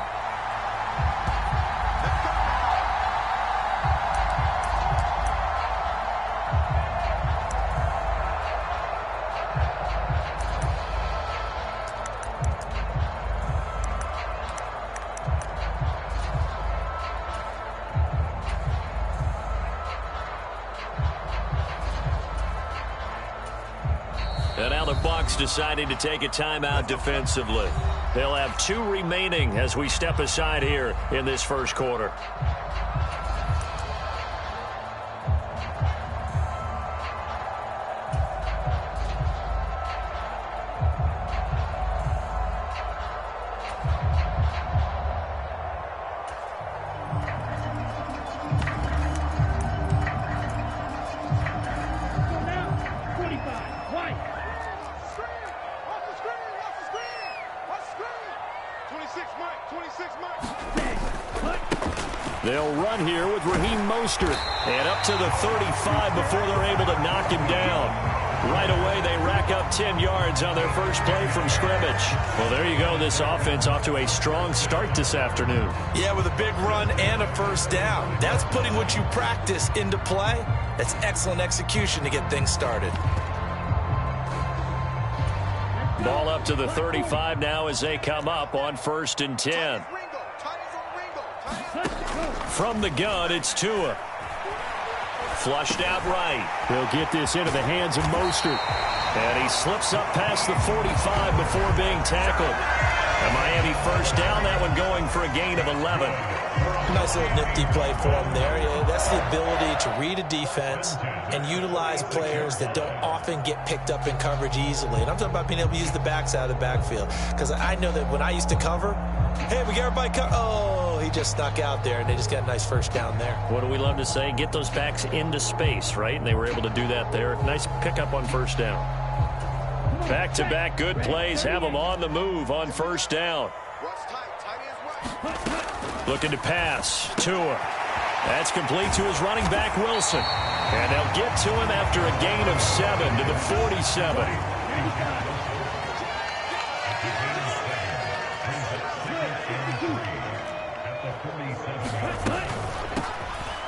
And now the Bucs deciding to take a timeout defensively. They'll have 2 remaining as we step aside here in this first quarter. They'll run here with Raheem Mostert. And up to the 35 before they're able to knock him down. Right away, they rack up 10 yards on their first play from scrimmage. Well, there you go. This offense off to a strong start this afternoon. Yeah, with a big run and a first down. That's putting what you practice into play. That's excellent execution to get things started. Ball up to the 35 now as they come up on 1st and 10. From the gun, it's Tua. Flushed out right. He'll get this into the hands of Mostert. And he slips up past the 45 before being tackled. A Miami first down, that one going for a gain of 11. Nice little nifty play for him there. Yeah, that's the ability to read a defense and utilize players that don't often get picked up in coverage easily. And I'm talking about being able to use the backs out of the backfield. Because I know that when I used to cover, hey, we got everybody covered. Oh, he just snuck out there, and they just got a nice first down there. What do we love to say? Get those backs into space, right? And they were able to do that there. Nice pickup on first down. Back-to-back good plays have them on the move on first down. Looking to pass. Tua. That's complete to his running back, Wilson. And they'll get to him after a gain of 7 to the 47.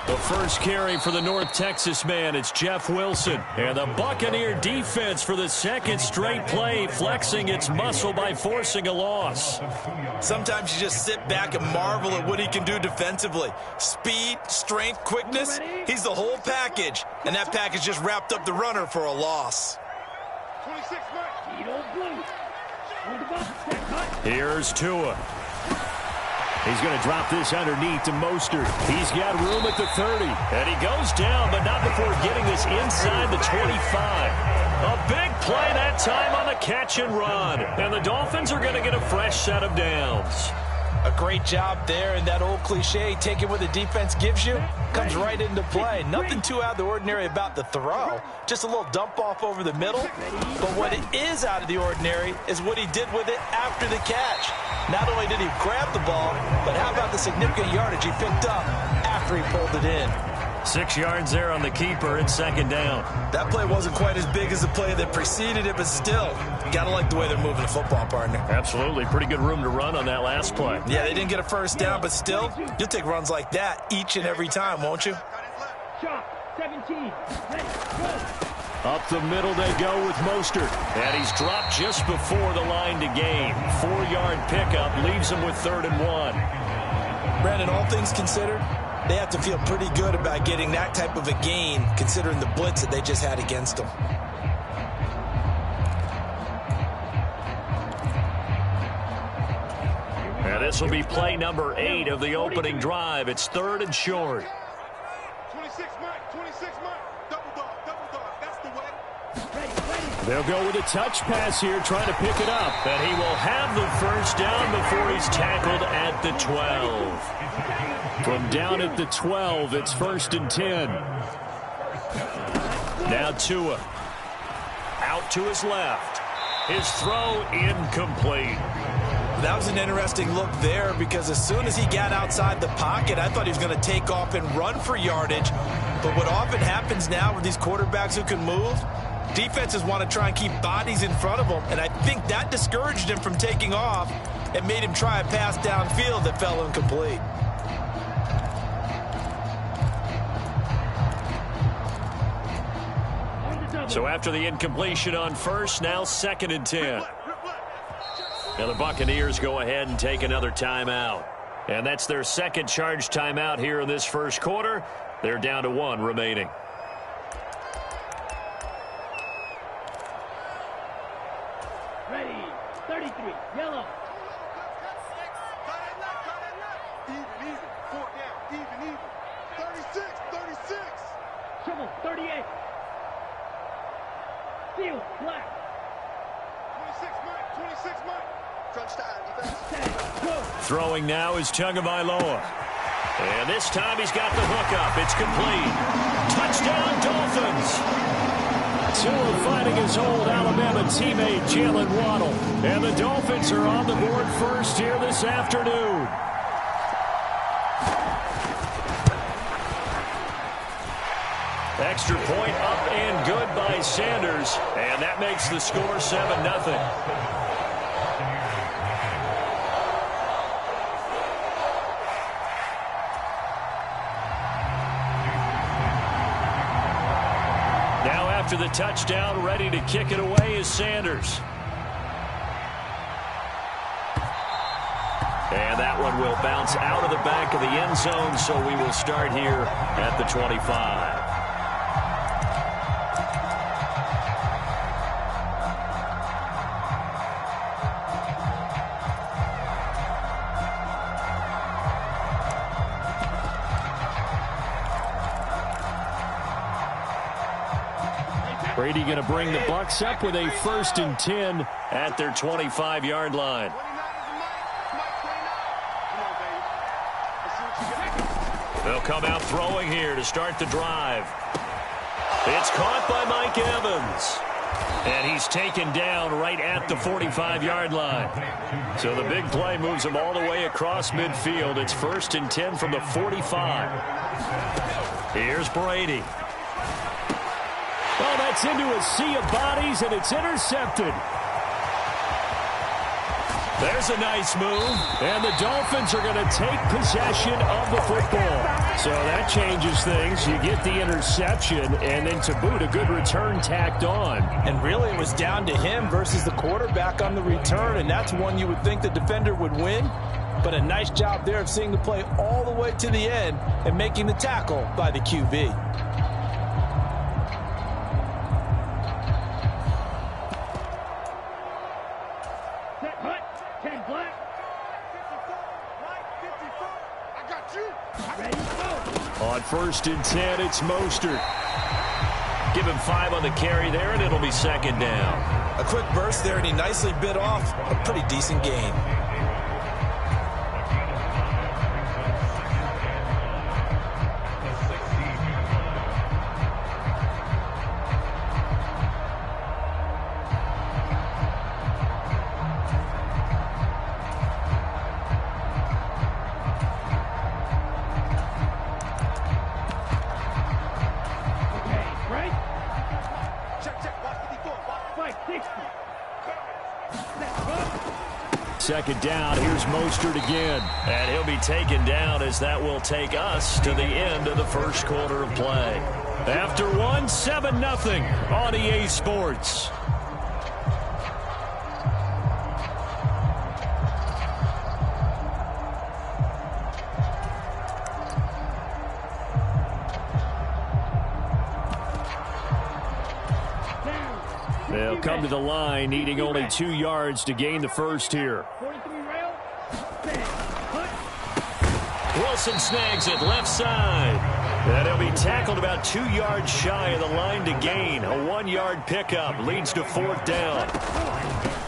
The first carry for the North Texas man, it's Jeff Wilson. And the Buccaneer defense for the second straight play, flexing its muscle by forcing a loss. Sometimes you just sit back and marvel at what he can do defensively. Speed, strength, quickness, he's the whole package. And that package just wrapped up the runner for a loss. Here's Tua. He's going to drop this underneath to Mostert. He's got room at the 30. And he goes down, but not before getting this inside the 25. A big play that time on the catch and run. And the Dolphins are going to get a fresh set of downs. A great job there, and that old cliche, taking what the defense gives you, comes right into play. Nothing too out of the ordinary about the throw. Just a little dump off over the middle. But what it is out of the ordinary is what he did with it after the catch. Not only did he grab the ball, but how about the significant yardage he picked up after he pulled it in? 6 yards there on the keeper and second down. That play wasn't quite as big as the play that preceded it, but still, got to like the way they're moving the football, partner. Absolutely. Pretty good room to run on that last play. Yeah, they didn't get a first down, but still, you'll take runs like that each and every time, won't you? Shot, 17. Let's go. Up the middle they go with Mostert. And he's dropped just before the line to gain. 4-yard pickup leaves him with 3rd and 1. Brandon, all things considered, they have to feel pretty good about getting that type of a gain, considering the blitz that they just had against them. And this will be play number 8 of the opening drive. It's 3rd and short. 26 Mike, double dog, that's the way. They'll go with a touch pass here, trying to pick it up. And he will have the first down before he's tackled at the 12. From down at the 12, it's 1st and 10. Now Tua. Out to his left. His throw incomplete. That was an interesting look there because as soon as he got outside the pocket, I thought he was going to take off and run for yardage. But what often happens now with these quarterbacks who can move, defenses want to try and keep bodies in front of them. And I think that discouraged him from taking off and made him try a pass downfield that fell incomplete. So after the incompletion on first, now 2nd and 10. Now the Buccaneers go ahead and take another timeout. And that's their second charge timeout here in this first quarter. They're down to 1 remaining. Ready. 33. Yellow. Even, 4 down, even. 36. Trouble. 38. Field. Black. 26 Mike. Crunch time, defense. Go. Throwing now is Tagovailoa. And this time he's got the hook up. It's complete. Touchdown, Dolphins. Tua finding his old Alabama teammate, Jalen Waddle. And the Dolphins are on the board first here this afternoon. Extra point up and good by Sanders. And that makes the score 7-0. After the touchdown, ready to kick it away is Sanders. And that one will bounce out of the back of the end zone, so we will start here at the 25. Brady going to bring the Bucs up with a 1st and 10 at their 25-yard line. They'll come out throwing here to start the drive. It's caught by Mike Evans. And he's taken down right at the 45-yard line. So the big play moves him all the way across midfield. It's 1st and 10 from the 45. Here's Brady. Oh, that's into a sea of bodies, and it's intercepted. There's a nice move. And the Dolphins are going to take possession of the football. So that changes things. You get the interception, and then to boot, a good return tacked on. And really, it was down to him versus the quarterback on the return, and that's one you would think the defender would win. But a nice job there of seeing the play all the way to the end and making the tackle by the QB. On 1st and 10, it's Mostert. Give him 5 on the carry there, and it'll be 2nd down. A quick burst there, and he nicely bit off a pretty decent gain. second down. Here's Mostert again. And he'll be taken down as that will take us to the end of the first quarter of play. After one, 7-0 on EA Sports. They'll come to the line, needing only 2 yards to gain the first here. 43 rail. Wilson snags it left side. And he'll be tackled about 2 yards shy of the line to gain. A 1-yard pickup leads to 4th down.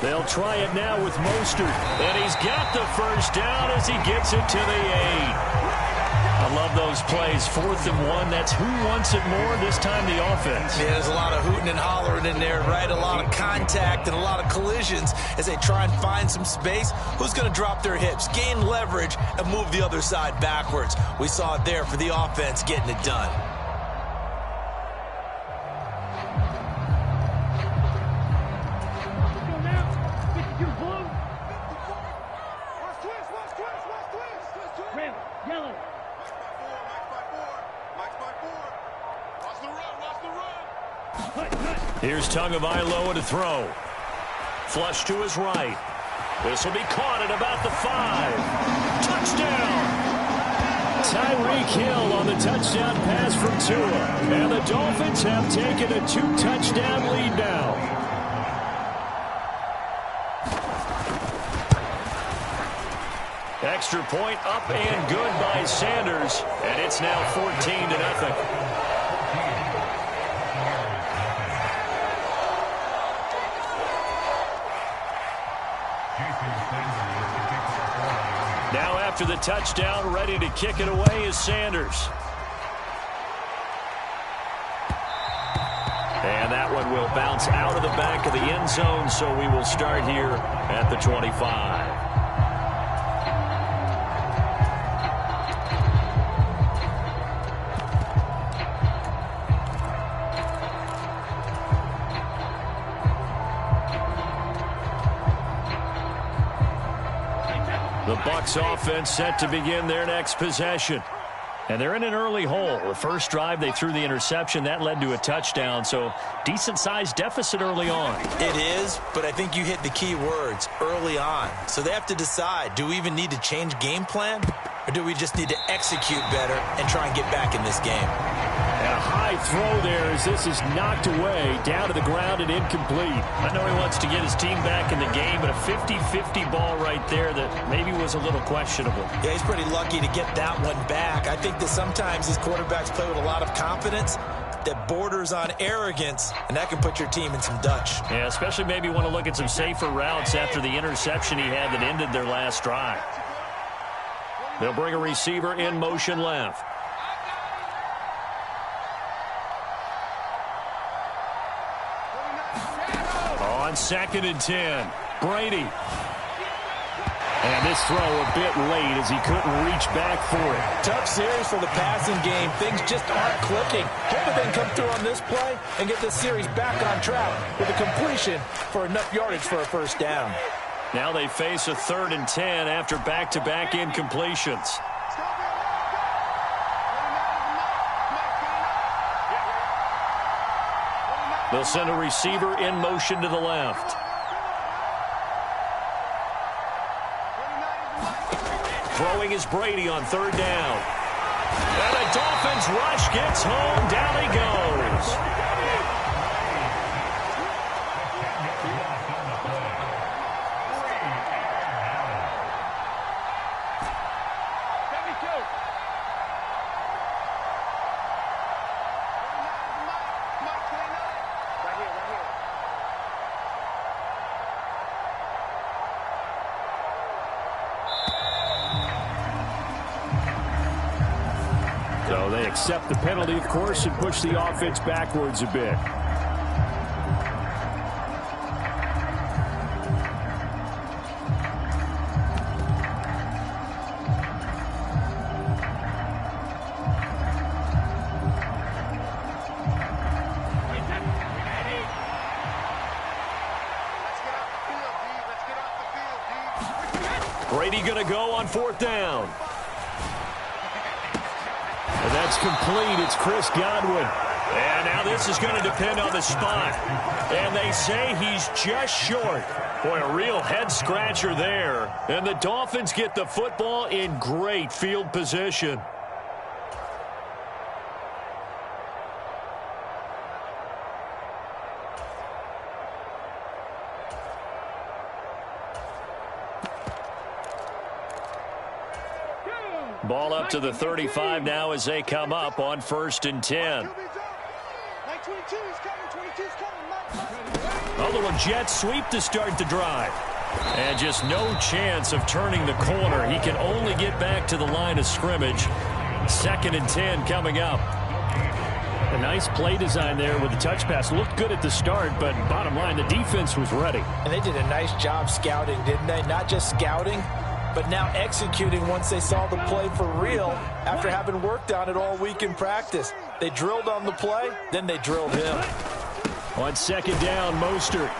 They'll try it now with Mostert. And he's got the first down as he gets it to the 8. I love those plays. 4th and 1. That's who wants it more, this time the offense. Yeah, there's a lot of hooting and hollering in there, right? A lot of contact and a lot of collisions as they try and find some space. Who's going to drop their hips, gain leverage, and move the other side backwards? We saw it there for the offense getting it done. Here's Tagovailoa to throw. Flush to his right. This will be caught at about the 5. Touchdown! Tyreek Hill on the touchdown pass from Tua. And the Dolphins have taken a 2-touchdown lead now. Extra point up and good by Sanders. And it's now 14-0. Now after the touchdown, ready to kick it away is Sanders. And that one will bounce out of the back of the end zone, so we will start here at the 25. The Bucs offense set to begin their next possession. And they're in an early hole. The first drive, they threw the interception. That led to a touchdown, so decent-sized deficit early on. It is, but I think you hit the key words, early on. So they have to decide, do we even need to change game plan? Or do we just need to execute better and try and get back in this game? And a high throw there as this is knocked away, down to the ground and incomplete. I know he wants to get his team back in the game, but a 50-50 ball right there that maybe was a little questionable. Yeah, he's pretty lucky to get that one back. I think that sometimes these quarterbacks play with a lot of confidence that borders on arrogance, and that can put your team in some Dutch. Yeah, especially maybe want to look at some safer routes after the interception he had that ended their last drive. They'll bring a receiver in motion left. On 2nd and 10, Brady. And this throw a bit late as he couldn't reach back for it. Tough series for the passing game. Things just aren't clicking. Hoping they can come through on this play and get this series back on track with a completion for enough yardage for a first down. Now they face a 3rd and 10 after back-to-back incompletions. They'll send a receiver in motion to the left. Throwing is Brady on 3rd down. And the Dolphins rush gets home. Down he goes. So they accept the penalty, of course, and push the offense backwards a bit. Brady going to go on 4th down. And that's complete. It's Chris Godwin. And now this is going to depend on the spot. And they say he's just short. Boy, a real head-scratcher there. And the Dolphins get the football in great field position. Ball up to the 35 now as they come up on 1st and 10. A little jet sweep to start the drive. And just no chance of turning the corner. He can only get back to the line of scrimmage. 2nd and 10 coming up. A nice play design there with the touch pass. Looked good at the start, but bottom line, the defense was ready. And they did a nice job scouting, didn't they? Not just scouting, but now executing once they saw the play for real after having worked on it all week in practice. They drilled on the play, then they drilled him. On 2nd down, Mostert.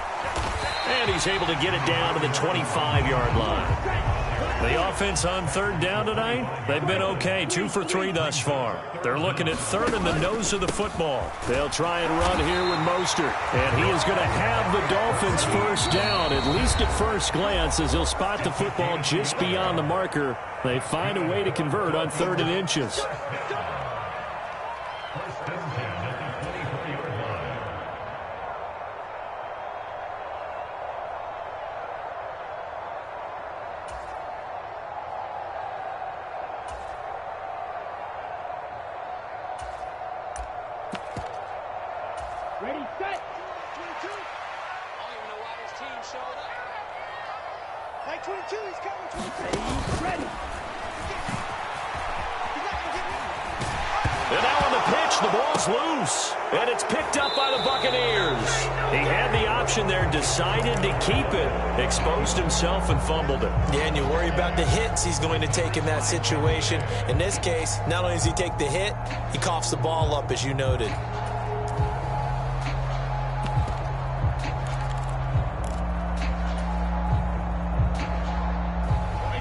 And he's able to get it down to the 25-yard line. The offense on 3rd down tonight, they've been okay. 2 for 3 thus far. They're looking at 3rd in the nose of the football. They'll try and run here with Mostert. And he is going to have the Dolphins 1st down, at least at first glance, as he'll spot the football just beyond the marker. They find a way to convert on 3rd and inches. Ready, set. 22. I don't even know why this team showed up. Like 22, he's coming. 22. Ready. And now on the pitch, the ball's loose. And it's picked up by the Buccaneers. He had the option there, decided to keep it, exposed himself and fumbled it. Yeah, and you worry about the hits he's going to take in that situation. In this case, not only does he take the hit, he coughs the ball up, as you noted.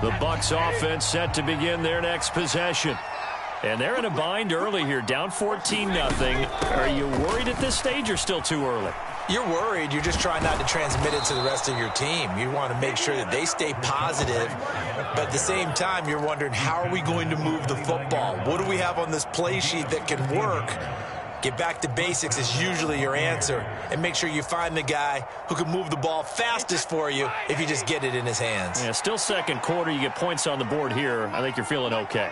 The Bucs offense set to begin their next possession. And they're in a bind early here, down 14-0. Are you worried at this stage or still too early? You're worried. You're just trying not to transmit it to the rest of your team. You want to make sure that they stay positive. But at the same time, you're wondering, how are we going to move the football? What do we have on this play sheet that can work? Get back to basics is usually your answer. And make sure you find the guy who can move the ball fastest for you if you just get it in his hands. Yeah, still 2nd quarter. You get points on the board here. I think you're feeling okay.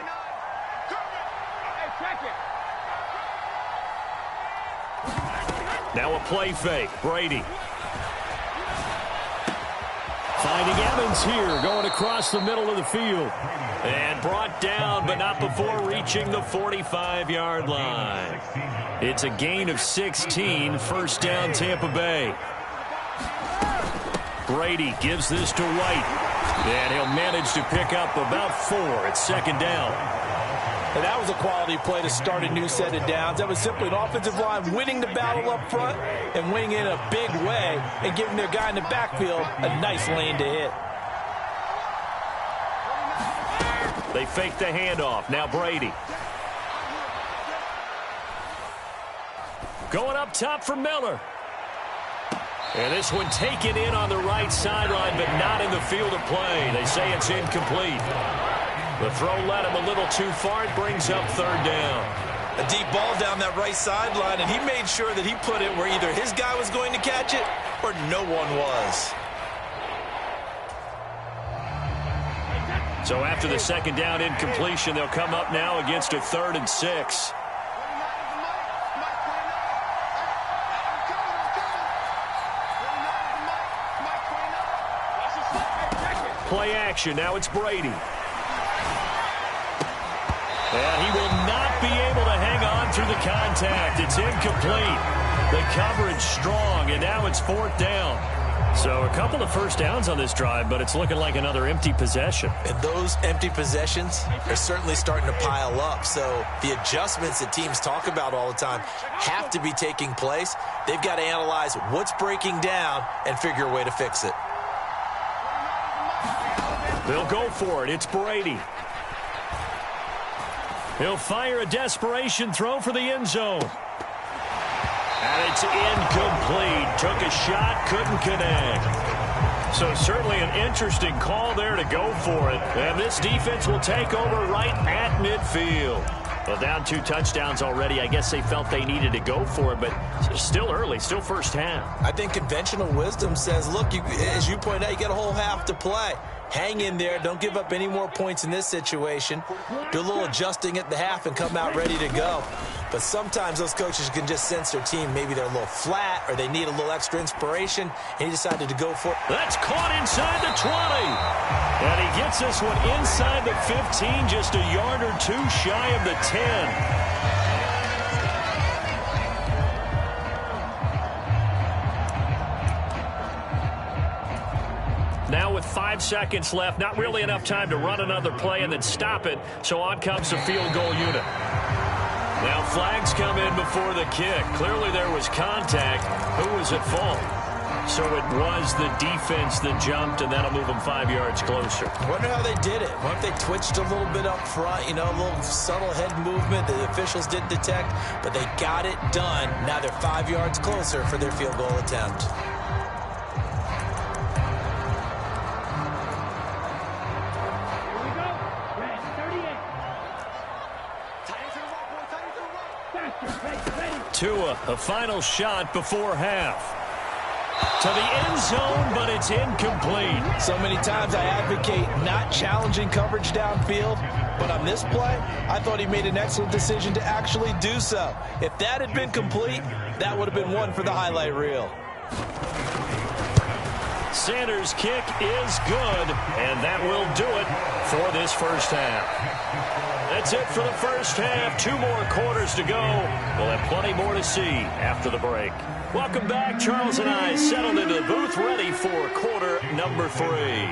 Now a play fake. Brady. Finding Evans here, going across the middle of the field. And brought down, but not before reaching the 45-yard line. It's a gain of 16, 1st down Tampa Bay. Brady gives this to White. And he'll manage to pick up about 4 at 2nd down. And that was a quality play to start a new set of downs. That was simply an offensive line winning the battle up front and winning it in a big way and giving their guy in the backfield a nice lane to hit. They fake the handoff. Now Brady. Going up top for Miller. And this one taken in on the right sideline, but not in the field of play. They say it's incomplete. The throw led him a little too far. It brings up 3rd down. A deep ball down that right sideline, and he made sure that he put it where either his guy was going to catch it or no one was. So after the 2nd down incompletion, they'll come up now against a 3rd and 6. Play action. Now it's Brady. And he will not be able to hang on through the contact. It's incomplete. The coverage strong, and now it's 4th down. So a couple of 1st downs on this drive, but it's looking like another empty possession. And those empty possessions are certainly starting to pile up. So the adjustments that teams talk about all the time have to be taking place. They've got to analyze what's breaking down and figure a way to fix it. They'll go for it. It's Brady. He'll fire a desperation throw for the end zone. And it's incomplete. Took a shot, couldn't connect. So certainly an interesting call there to go for it. And this defense will take over right at midfield. Well, down 2 touchdowns already. I guess they felt they needed to go for it, but still early, still first half. I think conventional wisdom says, look, as you point out, you got a whole half to play. Hang in there. Don't give up any more points in this situation. Do a little adjusting at the half and come out ready to go. But sometimes those coaches can just sense their team. Maybe they're a little flat or they need a little extra inspiration, and he decided to go for it. That's caught inside the 20. And he gets this one inside the 15, just a yard or 2 shy of the 10. Now with 5 seconds left, not really enough time to run another play and then stop it, so on comes the field goal unit. Now flags come in before the kick. Clearly there was contact. Who was at fault? So it was the defense that jumped, and that'll move them 5 yards closer. Wonder how they did it. What if they twitched a little bit up front, a little subtle head movement that the officials didn't detect, but they got it done. Now they're 5 yards closer for their field goal attempt. Tua, a final shot before half. To the end zone, but it's incomplete. So many times I advocate not challenging coverage downfield, but on this play, I thought he made an excellent decision to actually do so. If that had been complete, that would have been one for the highlight reel. Sanders' kick is good, and that will do it for this first half. That's it for the first half. 2 more quarters to go. We'll have plenty more to see after the break. Welcome back. Charles and I settled into the booth ready for quarter number 3.